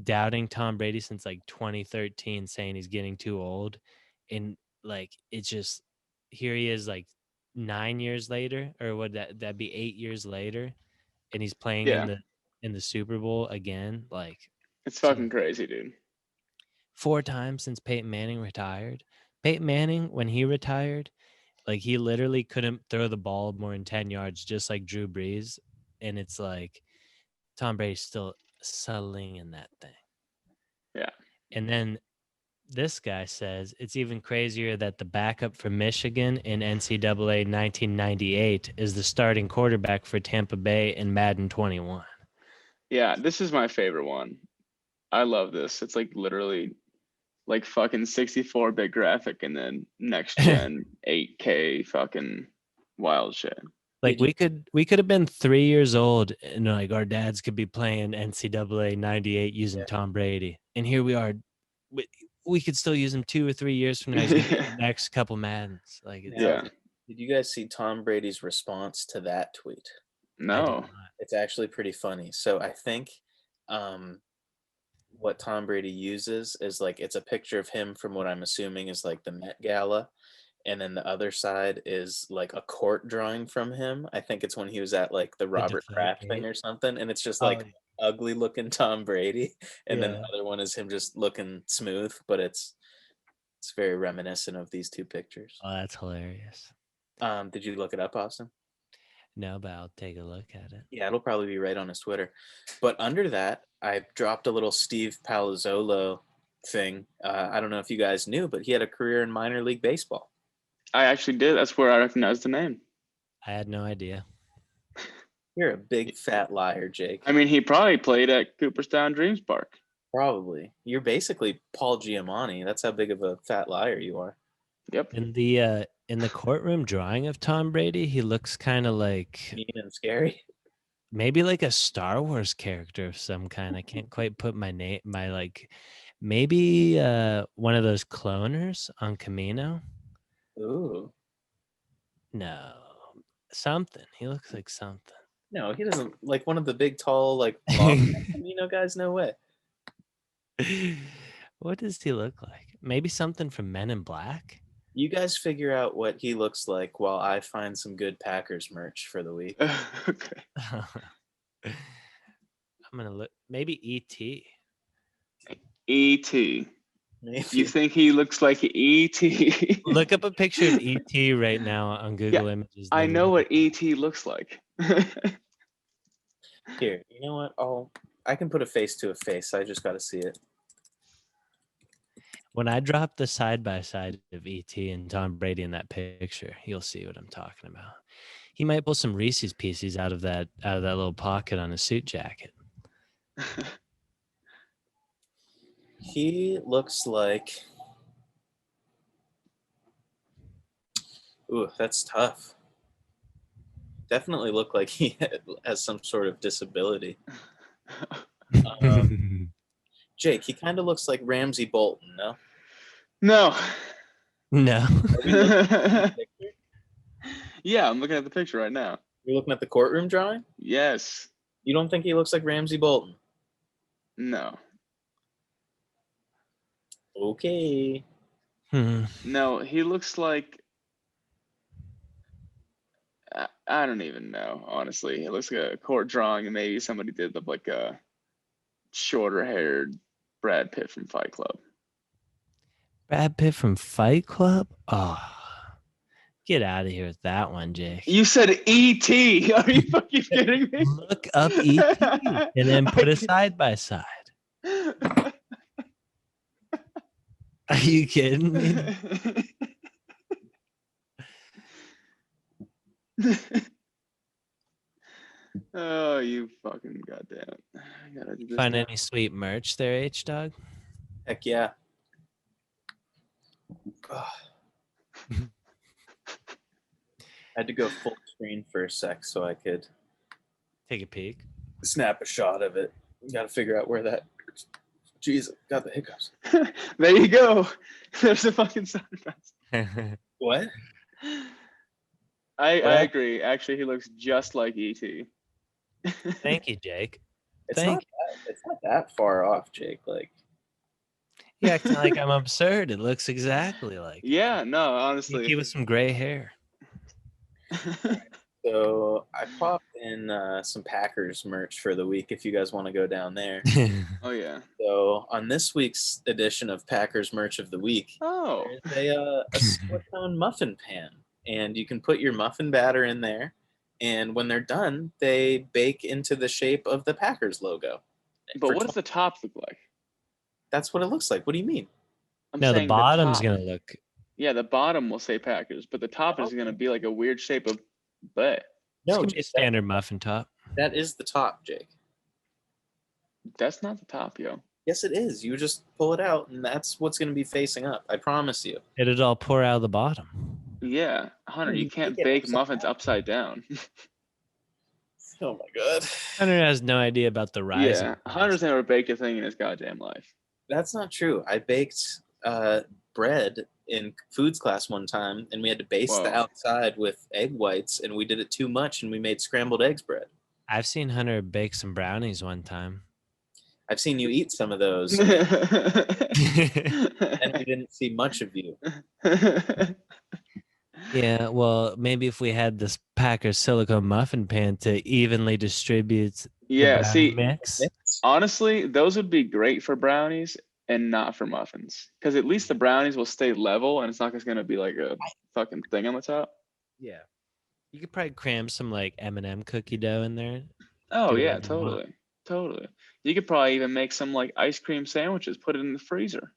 doubting Tom Brady since like 2013, saying he's getting too old. And like, it's just, here he is like 9 years later, or would that be 8 years later? And he's playing in the Super Bowl again. Like, it's fucking crazy, dude. 4 times since Peyton Manning retired. Peyton Manning, when he retired, like he literally couldn't throw the ball more than 10 yards, just like Drew Brees. And it's like Tom Brady's still slinging that thing. Yeah. And then this guy says it's even crazier that the backup for Michigan in NCAA 1998 is the starting quarterback for Tampa Bay in Madden 21. Yeah, this is my favorite one. I love this. It's like literally like fucking 64-bit graphic and then next gen 8K fucking wild shit. Like we could have been 3 years old and like our dads could be playing NCAA 98 using Tom Brady. And here we are. We could still use him 2 or 3 years from now. He's gonna be the next couple Maddens. Like did you guys see Tom Brady's response to that tweet? No. It's actually pretty funny. So I think what Tom Brady uses is like, it's a picture of him from what I'm assuming is like the Met Gala, and then the other side is like a court drawing from him. I think it's when he was at like the Robert Kraft thing or something, and it's just like ugly looking Tom Brady, and then the other one is him just looking smooth, but it's very reminiscent of these two pictures. Oh, that's hilarious. Did you look it up, Austin? No, but I'll take a look at it. Yeah, it'll probably be right on his Twitter. But under that, I dropped a little Steve Palazzolo thing. I don't know if you guys knew, but he had a career in minor league baseball. I actually did. That's where I recognized the name. I had no idea. You're a big fat liar, Jake. I mean, he probably played at Cooperstown Dreams Park. Probably. You're basically Paul Giamatti. That's how big of a fat liar you are. Yep. In the courtroom drawing of Tom Brady, he looks kind of like mean and scary. Maybe like a Star Wars character of some kind. I can't quite put maybe one of those cloners on Camino. Ooh. No, something. He looks like something. No, he doesn't. Like one of the big, tall, like Camino guys. No way. What does he look like? Maybe something from Men in Black. You guys figure out what he looks like while I find some good Packers merch for the week. Okay. I'm gonna look. Maybe E.T. E.T. Maybe. You think he looks like E.T.? Look up a picture of E.T. right now on Google Images. I know what E.T. looks like. Here, you know what? I can put a face to a face. I just got to see it. When I drop the side by side of E.T. and Tom Brady in that picture, you'll see what I'm talking about. He might pull some Reese's Pieces out of that little pocket on his suit jacket. He looks like. Ooh, that's tough. Definitely look like he has some sort of disability. Jake, he kind of looks like Ramsey Bolton, no? No. No. Yeah, I'm looking at the picture right now. You're looking at the courtroom drawing? Yes. You don't think he looks like Ramsey Bolton? No. Okay. No, he looks like. I don't even know, honestly. It looks like a court drawing, and maybe somebody did like a shorter-haired Brad Pitt from Fight Club. Brad Pitt from Fight Club? Oh, get out of here with that one, Jake. You said E.T. Are you fucking kidding me? Look up E.T. and then put a side by side. Are you kidding me? Oh, you fucking goddamn. Find any sweet merch there, H-Dog? Heck yeah. I had to go full screen for a sec so I could take a peek, snap a shot of it. You got to figure out where that. Jeez, got the hiccups. There you go. There's a fucking sound effect. What? I agree. Actually, he looks just like E.T. Thank you, Jake. It's not that far off, Jake. Like, yeah, acting like I'm absurd. It looks exactly like. Yeah, no, honestly. He with some gray hair. So I popped in some Packers merch for the week if you guys want to go down there. Oh, yeah. So on this week's edition of Packers Merch of the Week, there's a silicone muffin pan. And you can put your muffin batter in there. And when they're done, they bake into the shape of the Packers logo. But what does the top look like? That's what it looks like. What do you mean? No, the bottom's going to look. Yeah, the bottom will say Packers, but the top is going to be like a weird shape of butt. No, it's a standard muffin top. That is the top, Jake. That's not the top, yo. Yes, it is. You just pull it out, and that's what's going to be facing up. I promise you. It'll all pour out of the bottom. Yeah, Hunter, you can't bake muffins upside down. Oh, my God. Hunter has no idea about the rise. Yeah, Hunter's never baked a thing in his goddamn life. That's not true. I baked bread in foods class one time, and we had to baste the outside with egg whites, and we did it too much, and we made scrambled eggs bread. I've seen Hunter bake some brownies one time. I've seen you eat some of those, and we didn't see much of you. Yeah, well, maybe if we had this Packers silicone muffin pan to evenly distribute the mix. Honestly, those would be great for brownies and not for muffins. Because at least the brownies will stay level and it's not just going to be like a fucking thing on the top. Yeah. You could probably cram some like M&M cookie dough in there. Oh, yeah, totally. Totally. You could probably even make some like ice cream sandwiches, put it in the freezer.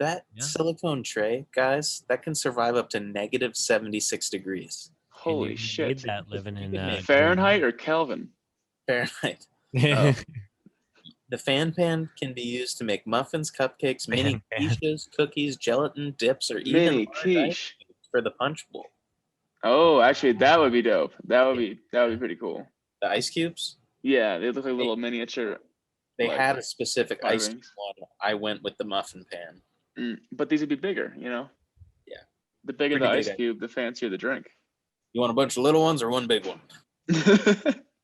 That silicone tray, guys, that can survive up to -76 degrees. Holy shit! Need that living in Fahrenheit or Kelvin? Fahrenheit. Oh. The fan pan can be used to make muffins, cupcakes, mini quiches, cookies, gelatin, dips, or even Mini quiche for the punch bowl. Oh, actually, that would be dope. That would be pretty cool. The ice cubes? Yeah, they look like little miniature. They had a specific fire ice rings. cube one. I went with the muffin pan. But these would be bigger, you know? Yeah. The bigger Pretty the big ice cube, the fancier the drink. You want a bunch of little ones or one big one?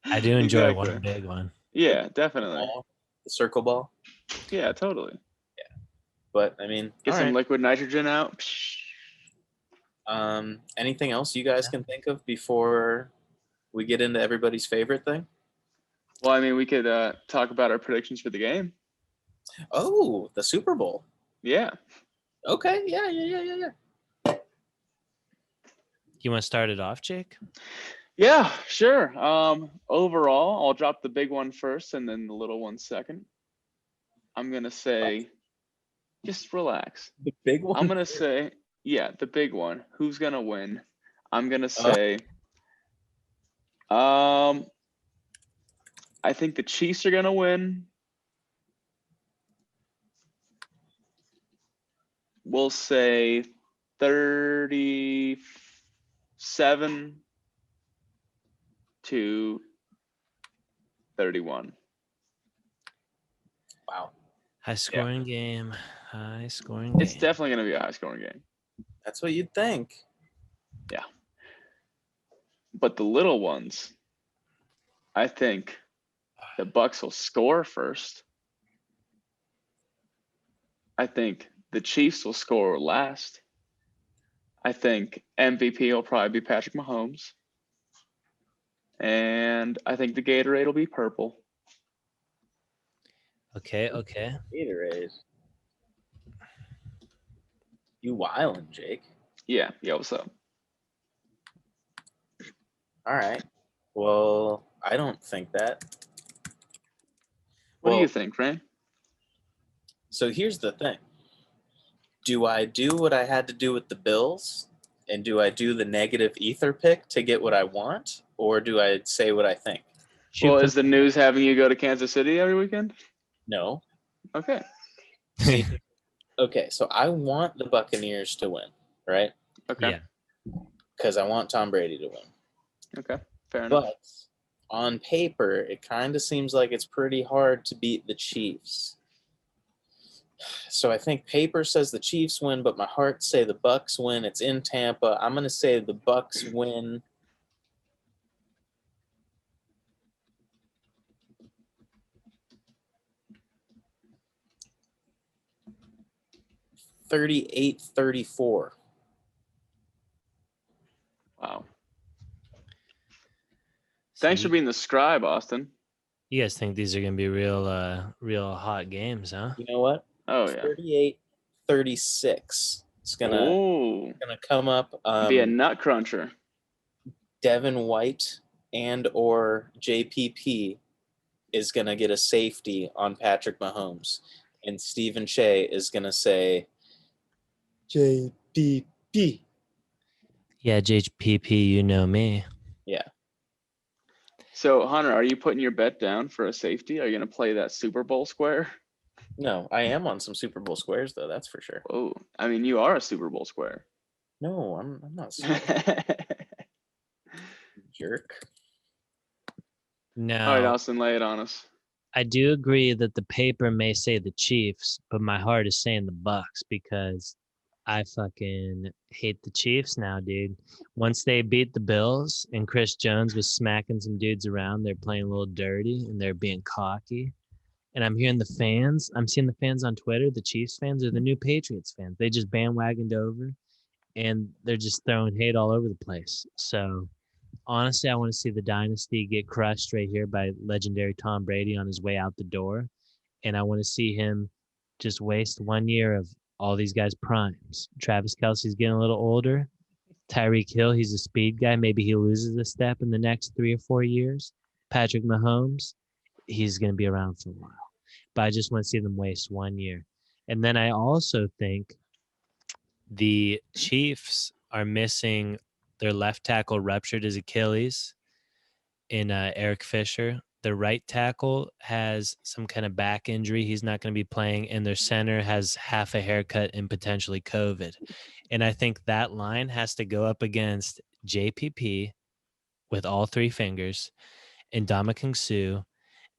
I do enjoy one big one. Yeah, definitely. The circle ball? Yeah, totally. Yeah. But, I mean, get some liquid nitrogen out. Anything else you guys can think of before we get into everybody's favorite thing? Well, I mean, we could talk about our predictions for the game. Oh, the Super Bowl. Yeah. Okay. Yeah. You want to start it off, Jake? Yeah, sure. Overall, I'll drop the big one first and then the little one second. I'm going to say, just relax. The big one? I'm going to say, yeah, the big one. Who's going to win? I'm going to say, I think the Chiefs are going to win. We'll say 37 to 31. Wow. High scoring game. It's definitely going to be a high scoring game. That's what you'd think. Yeah. But the little ones, I think the Bucks will score first. I think the Chiefs will score last. I think MVP will probably be Patrick Mahomes. And I think the Gatorade will be purple. Okay. Gatorade. You wildin', Jake. Yeah, what's up? All right. Well, I don't think that. What do you think, Ray? So here's the thing. Do I do what I had to do with the Bills? And do I do the negative ether pick to get what I want? Or do I say what I think? Well, is the news having you go to Kansas City every weekend? No. Okay. Okay, so I want the Buccaneers to win, right? Okay. Yeah. Because I want Tom Brady to win. Okay, fair enough. But on paper, it kind of seems like it's pretty hard to beat the Chiefs. So I think paper says the Chiefs win, but my heart say the Bucks win. It's in Tampa. I'm going to say the Bucks win. $38-34. Wow. Thanks for being the scribe, Austin. You guys think these are going to be real hot games, huh? You know what? Oh, yeah. 38-36. It's gonna come up. Be a nut cruncher. Devin White and or JPP is gonna get a safety on Patrick Mahomes, and Stephen Shea is gonna say JPP. Yeah, JPP, you know me. Yeah. So, Hunter, are you putting your bet down for a safety? Are you going to play that Super Bowl square? No, I am on some Super Bowl squares, though. That's for sure. Oh, I mean, you are a Super Bowl square. No, I'm not. Jerk. No. All right, Austin, lay it on us. I do agree that the paper may say the Chiefs, but my heart is saying the Bucks because I fucking hate the Chiefs now, dude. Once they beat the Bills and Chris Jones was smacking some dudes around, they're playing a little dirty and they're being cocky. And I'm seeing the fans on Twitter, the Chiefs fans are the new Patriots fans. They just bandwagoned over and they're just throwing hate all over the place. So honestly, I want to see the dynasty get crushed right here by legendary Tom Brady on his way out the door. And I want to see him just waste 1 year of all these guys' primes. Travis Kelce's getting a little older. Tyreek Hill, he's a speed guy. Maybe he loses a step in the next 3 or 4 years. Patrick Mahomes, he's going to be around for a while. But I just want to see them waste 1 year. And then I also think the Chiefs are missing Their left tackle ruptured his Achilles in Eric Fisher. Their right tackle has some kind of back injury. He's not going to be playing. And their center has half a haircut and potentially COVID. And I think that line has to go up against JPP with all three fingers, and Ndamukong Suh,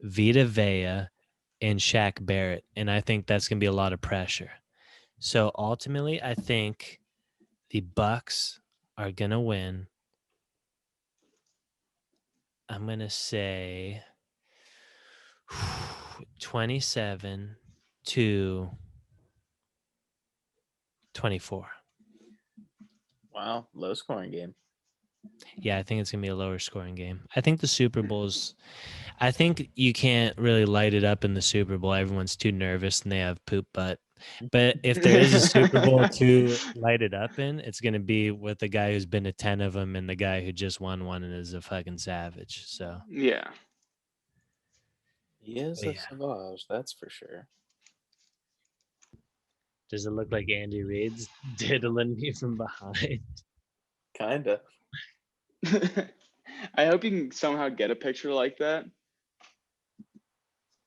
Vita Vea, and Shaq Barrett. And I think that's going to be a lot of pressure. So ultimately, I think the Bucks are going to win. I'm going to say 27-24. Wow, low scoring game. Yeah, I think it's going to be a lower scoring game. I think the Super Bowl's I think you can't really light it up in the Super Bowl. Everyone's too nervous and they have poop butt. But if there is a Super Bowl to light it up in, it's going to be with the guy who's been to 10 of them and the guy who just won one and is a fucking savage. So yeah. He is a savage, that's for sure. Does it look like Andy Reid's diddling me from behind? Kinda. I hope you can somehow get a picture like that.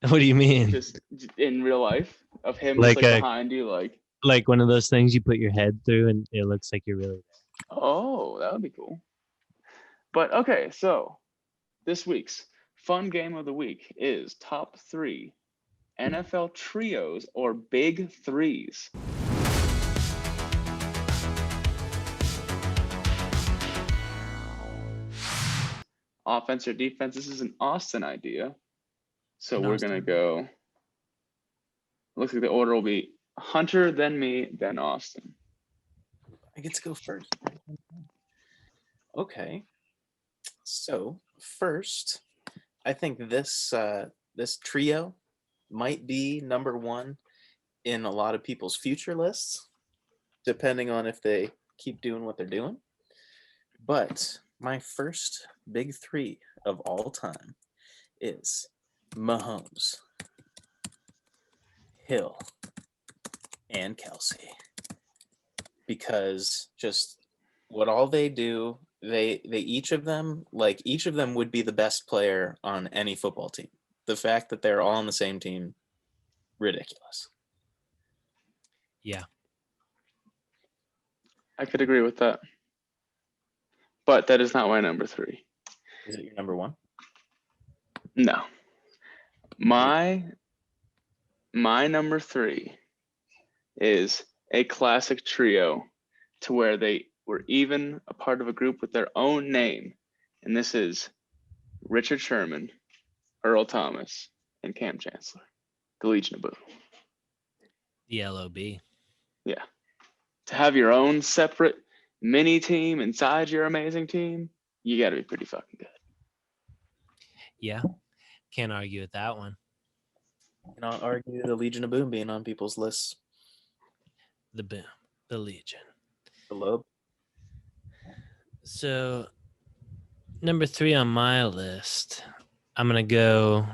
What do you mean? Just in real life of him like just behind you, like one of those things you put your head through and it looks like you're really there. Oh, that would be cool. But okay, so this week's fun game of the week is top 3 NFL trios or big threes. Offense or defense? This is an Austin idea. So we're going to go. Looks like the order will be Hunter, then me, then Austin. I get to go first. Okay. So first, I think this trio might be number 1 in a lot of people's future lists, depending on if they keep doing what they're doing. But my first big 3 of all time is Mahomes, Hill, and Kelsey. Because just what all they do, they each of them would be the best player on any football team. The fact that they're all on the same team, ridiculous. Yeah. I could agree with that. But that is not my number 3. Is it your number 1? No. My number 3 is a classic trio to where they were even a part of a group with their own name. And this is Richard Sherman, Earl Thomas, and Cam Chancellor, the Legion of Boom. The LOB. Yeah. To have your own separate mini team inside your amazing team, you got to be pretty fucking good. Yeah. Can't argue with that one. Cannot argue the Legion of Boom being on people's lists. The Boom. The Legion. The Lobe. So, number 3 on my list, I'm going to go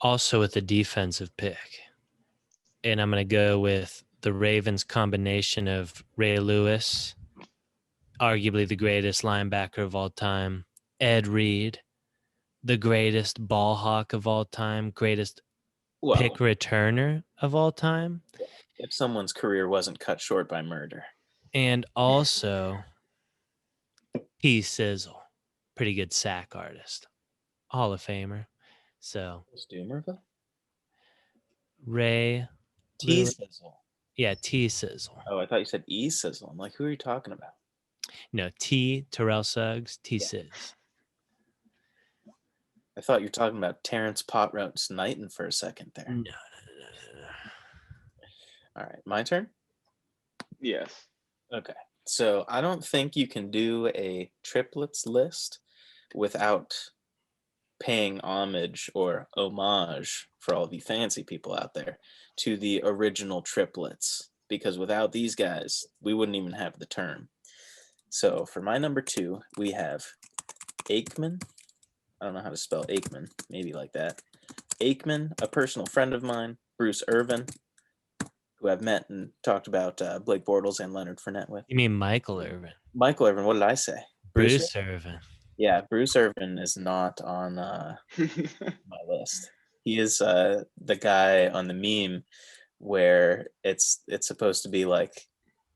also with a defensive pick. And I'm going to go with the Ravens combination of Ray Lewis, arguably the greatest linebacker of all time, Ed Reed, the greatest ball hawk of all time, greatest pick returner of all time. If someone's career wasn't cut short by murder. And also T Sizzle, pretty good sack artist, Hall of Famer. So Doomerville? Ray T Sizzle. Yeah, T Sizzle. Oh, I thought you said E Sizzle. I'm like, who are you talking about? No, T Terrell Suggs, T Sizz. I thought you were talking about Terrence Pot Roast Knighton for a second there. No. All right, my turn? Yes. Okay. So I don't think you can do a triplets list without paying homage or homage, for all the fancy people out there, to the original triplets, because without these guys, we wouldn't even have the term. So for my number 2, we have Aikman. I don't know how to spell Aikman, maybe like that. Aikman, a personal friend of mine, Bruce Irvin, who I've met and talked about Blake Bortles and Leonard Fournette with. You mean Michael Irvin? Michael Irvin, what did I say? Bruce Irvin. Yeah, Bruce Irvin is not on my list. He is the guy on the meme where it's supposed to be like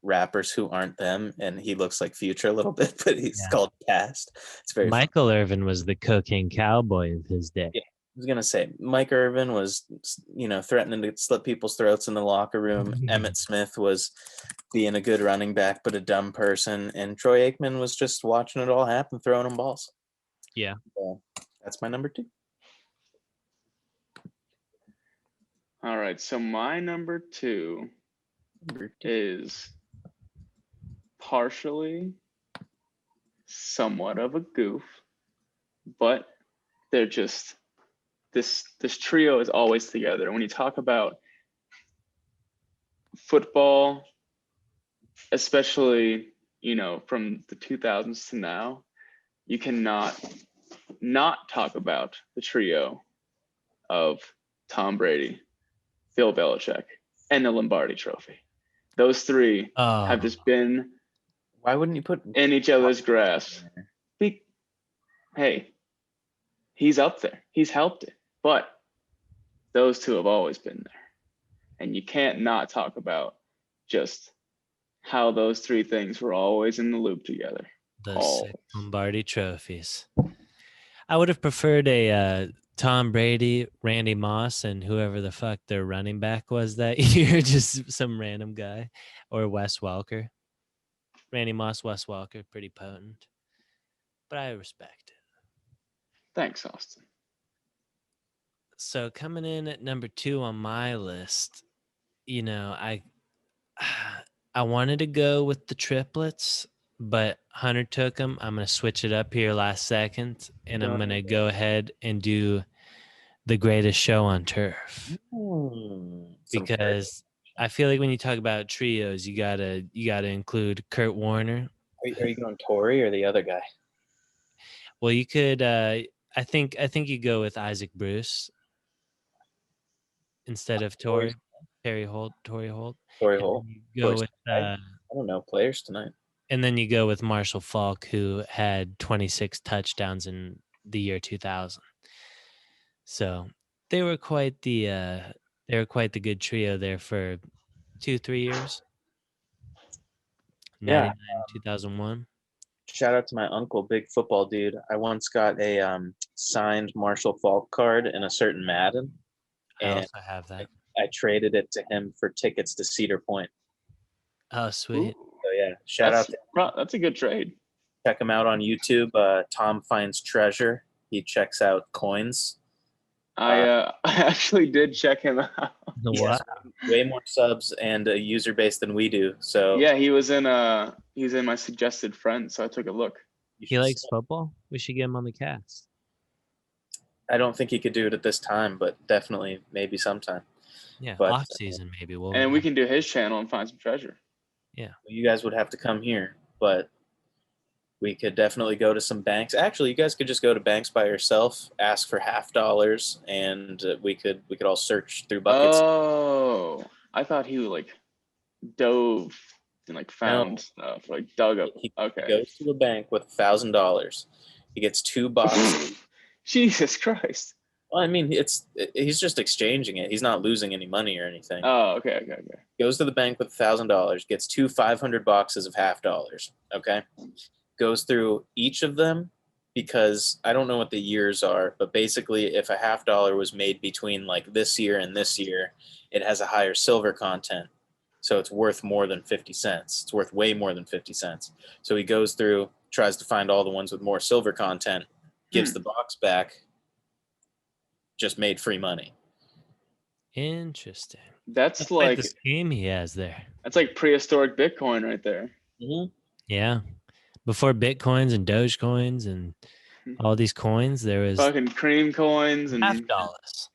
rappers who aren't them, and he looks like Future a little bit, but he's called Past. It's very Michael Irvin was the cocaine cowboy of his day. Yeah, I was gonna say Mike Irvin was, threatening to slit people's throats in the locker room. Emmitt Smith was being a good running back, but a dumb person, and Troy Aikman was just watching it all happen, throwing him balls. Yeah, that's my number 2. All right, so my number two is partially somewhat of a goof, but they're just this trio is always together. When you talk about football, especially from the 2000s to now, you cannot not talk about the trio of Tom Brady, Bill Belichick, and the Lombardi Trophy. Those three have just been. Why wouldn't you put in each other's grasp? Hey, he's up there. He's helped it, but those two have always been there, and you can't not talk about just how those three things were always in the loop together. The 6 Lombardi trophies. I would have preferred a Tom Brady, Randy Moss, and whoever the fuck their running back was that year, just some random guy, or Wes Welker. Randy Moss, Wes Welker, pretty potent, but I respect it. Thanks, Austin. So coming in at number 2 on my list, I wanted to go with the triplets, but Hunter took them. I'm going to switch it up here last second, and I'm going to go ahead and do the greatest show on turf. Because I feel like when you talk about trios, you gotta include Kurt Warner. Are you going Torrey or the other guy? Well, you could. I think you go with Isaac Bruce instead of Torrey. Tory Holt. Torrey Holt. You go with. I don't know players tonight. And then you go with Marshall Faulk, who had 26 touchdowns in the year 2000. So they were quite the good trio there for 2-3 years. 99, 2001. Shout out to my uncle, big football dude. I once got a signed Marshall Faulk card in a certain Madden. I also have that. I traded it to him for tickets to Cedar Point. Oh, sweet. So yeah, shout out to him. That's a good trade. Check him out on YouTube. Tom Finds Treasure. He checks out coins. I actually did check him out. Wow. Way more subs and a user base than we do. So yeah, he's in my suggested friends, so I took a look. He likes football. We should get him on the cast. I don't think he could do it at this time, but definitely maybe sometime. Yeah, off season maybe. And we can do his channel and find some treasure. Yeah. You guys would have to come here, but we could definitely go to some banks. Actually, you guys could just go to banks by yourself, ask for $50, and we could all search through buckets. Oh, I thought he dove and found stuff, dug up. He goes to a bank with $1,000. He gets 2 boxes. Jesus Christ. Well, I mean, he's just exchanging it. He's not losing any money or anything. Oh, okay. Goes to the bank with $1,000, gets 2 500 boxes of $50. Okay. Goes through each of them, because I don't know what the years are, but basically if a $50 was made between this year and this year, it has a higher silver content. So it's worth more than 50 cents. It's worth way more than 50 cents. So he goes through, tries to find all the ones with more silver content, gives the box back, just made free money. Interesting. That's like the scheme he has there. That's like prehistoric Bitcoin right there. Mm-hmm. Yeah. Before Bitcoins and Dogecoins and all these coins, there was fucking cream coins and $50.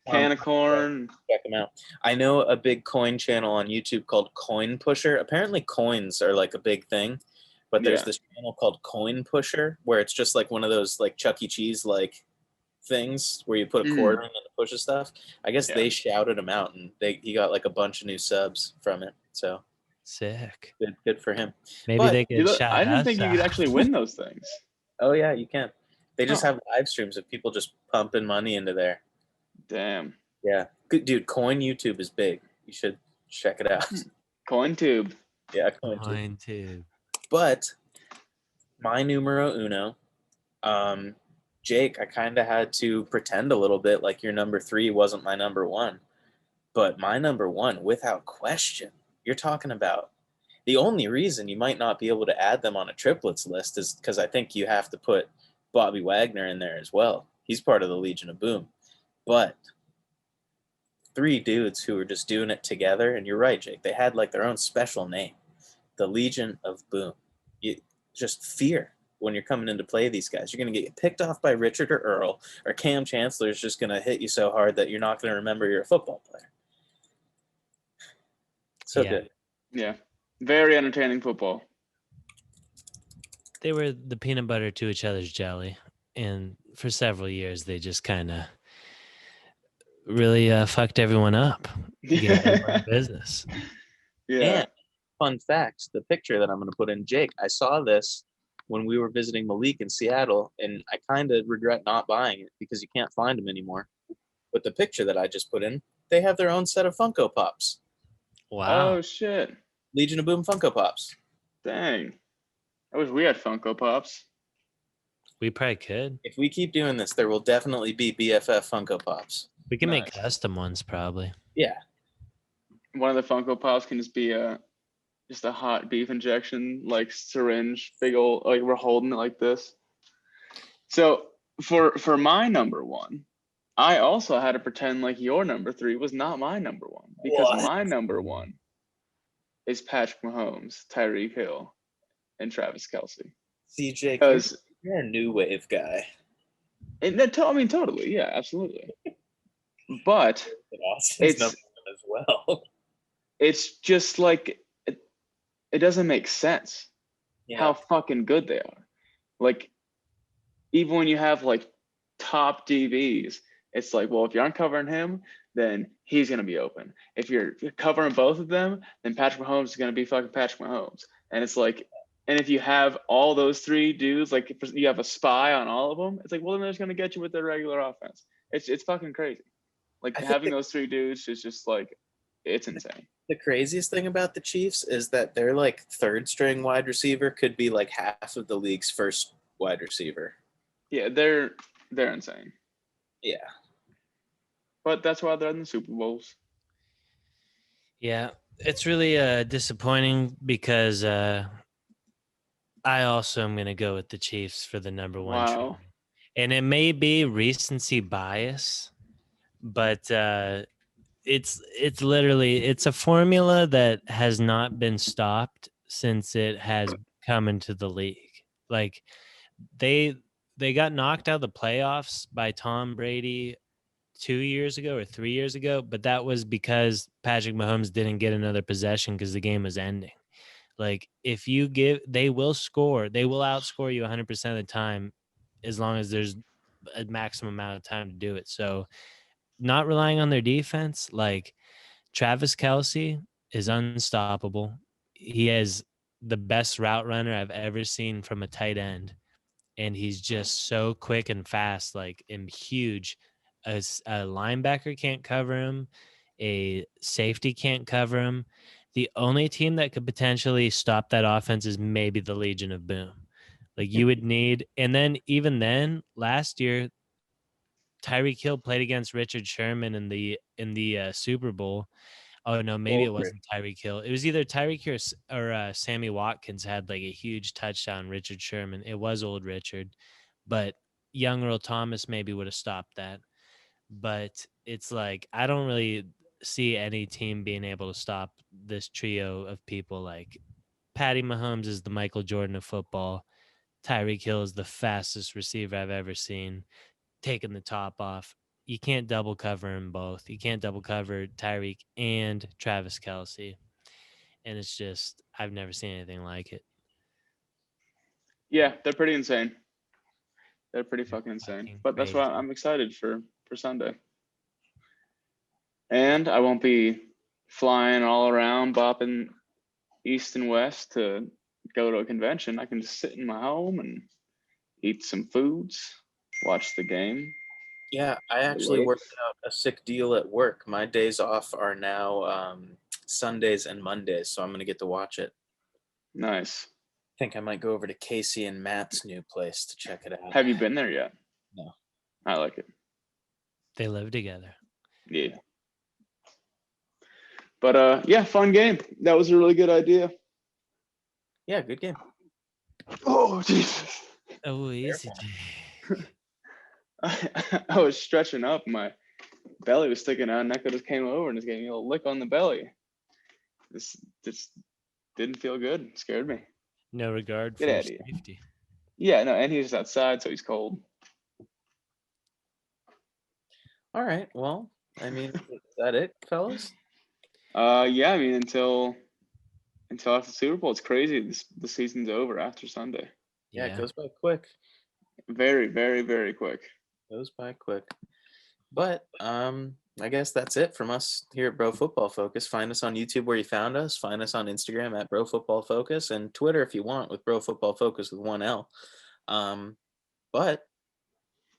Can of corn. Check them out. I know a big coin channel on YouTube called Coin Pusher. Apparently coins are a big thing, but there's this channel called Coin Pusher where it's just one of those Chuck E. Cheese things where you put a quarter in and it pushes stuff. I guess they shouted him out and he got a bunch of new subs from it. So sick. Good for him. Maybe they could shout I didn't think you could actually win those things. Oh yeah, you can. They just have live streams of people just pumping money into there. Damn. Yeah, good dude. Coin YouTube is big. You should check it out. CoinTube. Yeah, CoinTube. But my numero uno, Jake, I kind of had to pretend a little bit like your number 3 wasn't my number 1. But my number 1, without question, you're talking about the only reason you might not be able to add them on a triplets list is because I think you have to put Bobby Wagner in there as well. He's part of the Legion of Boom. But 3 dudes who were just doing it together, and you're right, Jake, they had like their own special name, the Legion of Boom. You just fear when you're coming in to play these guys. You're going to get picked off by Richard or Earl, or Cam Chancellor's just going to hit you so hard that you're not going to remember you're a football player. So good. Yeah. Very entertaining football. They were the peanut butter to each other's jelly. And for several years, they just kind of really fucked everyone up. Gave everyone business. Yeah. And fun fact, the picture that I'm going to put in, Jake, I saw this when we were visiting Malik in Seattle, and I kind of regret not buying it because you can't find them anymore. But the picture that I just put in, they have their own set of Funko Pops. Wow. Oh, shit. Legion of Boom Funko Pops. Dang. I wish we had Funko Pops. We probably could. If we keep doing this, there will definitely be BFF Funko Pops. We can make custom ones, probably. Yeah. One of the Funko Pops can just be just a hot beef injection, like syringe, big old, like we're holding it like this. So for my number 1, I also had to pretend like your number 3 was not my number 1, because my number 1 is Patrick Mahomes, Tyreek Hill, and Travis Kelce. CJ, because you're a new wave guy. And that, I mean, totally, yeah, absolutely. But it's as well. It's just like it doesn't make sense how fucking good they are. Like, even when you have like top DBs, it's like, well, if you aren't covering him, then he's gonna be open. If you're covering both of them, then Patrick Mahomes is gonna be fucking Patrick Mahomes. And it's like, and if you have all those 3 dudes, like if you have a spy on all of them, it's like, well, then they're just gonna get you with their regular offense. It's fucking crazy. Like, having those 3 dudes is just like, it's insane. The craziest thing about the Chiefs is that their like 3rd string wide receiver could be like half of the league's first wide receiver. Yeah, they're insane. Yeah. But that's why they're in the Super Bowls. Yeah, it's really disappointing because I also am going to go with the Chiefs for the number 1. Wow. And it may be recency bias, but it's literally, it's a formula that has not been stopped since it has come into the league. Like, they got knocked out of the playoffs by Tom Brady 2 years ago or 3 years ago, but that was because Patrick Mahomes didn't get another possession because the game was ending. Like, if you give, they will score. They will outscore you 100% of the time as long as there's a maximum amount of time to do it. So not relying on their defense, like Travis Kelce is unstoppable. He is the best route runner I've ever seen from a tight end. And he's just so quick and fast, like, and huge. A linebacker can't cover him. A safety can't cover him. The only team that could potentially stop that offense is maybe the Legion of Boom. Like, you would need, and then even then, last year, Tyreek Hill played against Richard Sherman in the Super Bowl. Oh no, maybe it wasn't Tyreek Hill. It was either Tyreek or Sammy Watkins had like a huge touchdown. Richard Sherman. It was old Richard, but young Earl Thomas maybe would have stopped that. But it's like, I don't really see any team being able to stop this trio of people. Like, Patty Mahomes is the Michael Jordan of football. Tyreek Hill is the fastest receiver I've ever seen, taking the top off. You can't double cover them both. You can't double cover Tyreek and Travis Kelce. And it's just, I've never seen anything like it. Yeah, they're pretty insane. They're pretty fucking insane. But that's why I'm excited for Sunday. And I won't be flying all around, bopping east and west to go to a convention. I can just sit in my home and eat some foods, watch the game. Yeah, I actually worked out a sick deal at work. My days off are now Sundays and Mondays, so I'm going to get to watch it. Nice. I think I might go over to Casey and Matt's new place to check it out. Have you been there yet? No. I like it. They live together. Yeah. But yeah, fun game. That was a really good idea. Yeah, good game. Oh, Jesus. Oh, easy. I was stretching up. My belly was sticking out. Neko just came over and just gave me a little lick on the belly. This didn't feel good. It scared me. No regard for safety. Yeah, no, and he's outside, so he's cold. All right. Well, I mean, is that it, fellas? Yeah, I mean, until after the Super Bowl, it's crazy. The season's over after Sunday. Yeah, it goes by quick. Very, very, very quick. Goes by quick. But I guess that's it from us here at Bro Football Focus. Find us on YouTube where you found us. Find us on Instagram at Bro Football Focus, and Twitter if you want with Bro Football Focus with 1L. But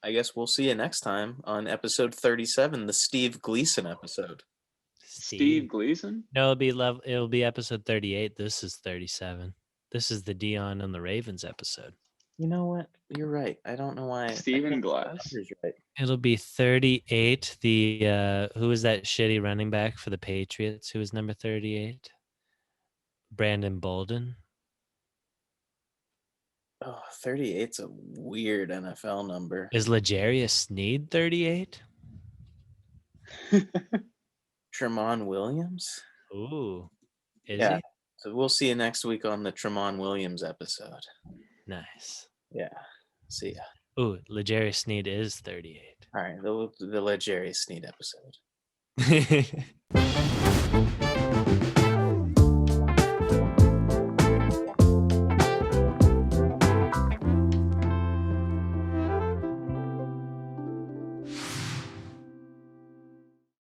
I guess we'll see you next time on episode 37, the Steve Gleason episode. Steve Gleason? No, it'll be episode 38. This is 37. This is the Dion and the Ravens episode. You know what? You're right. I don't know why. Stephen Glass. Right. It'll be 38. The who was that shitty running back for the Patriots? Who was number 38? Brandon Bolden. Oh, 38's a weird NFL number. Is L'Jarius Sneed 38? Tramon Williams? Ooh. Is he? So we'll see you next week on the Tramon Williams episode. Nice. Yeah. See ya. Ooh, L'Jarius Sneed is 38. All right. The L'Jarius Sneed episode.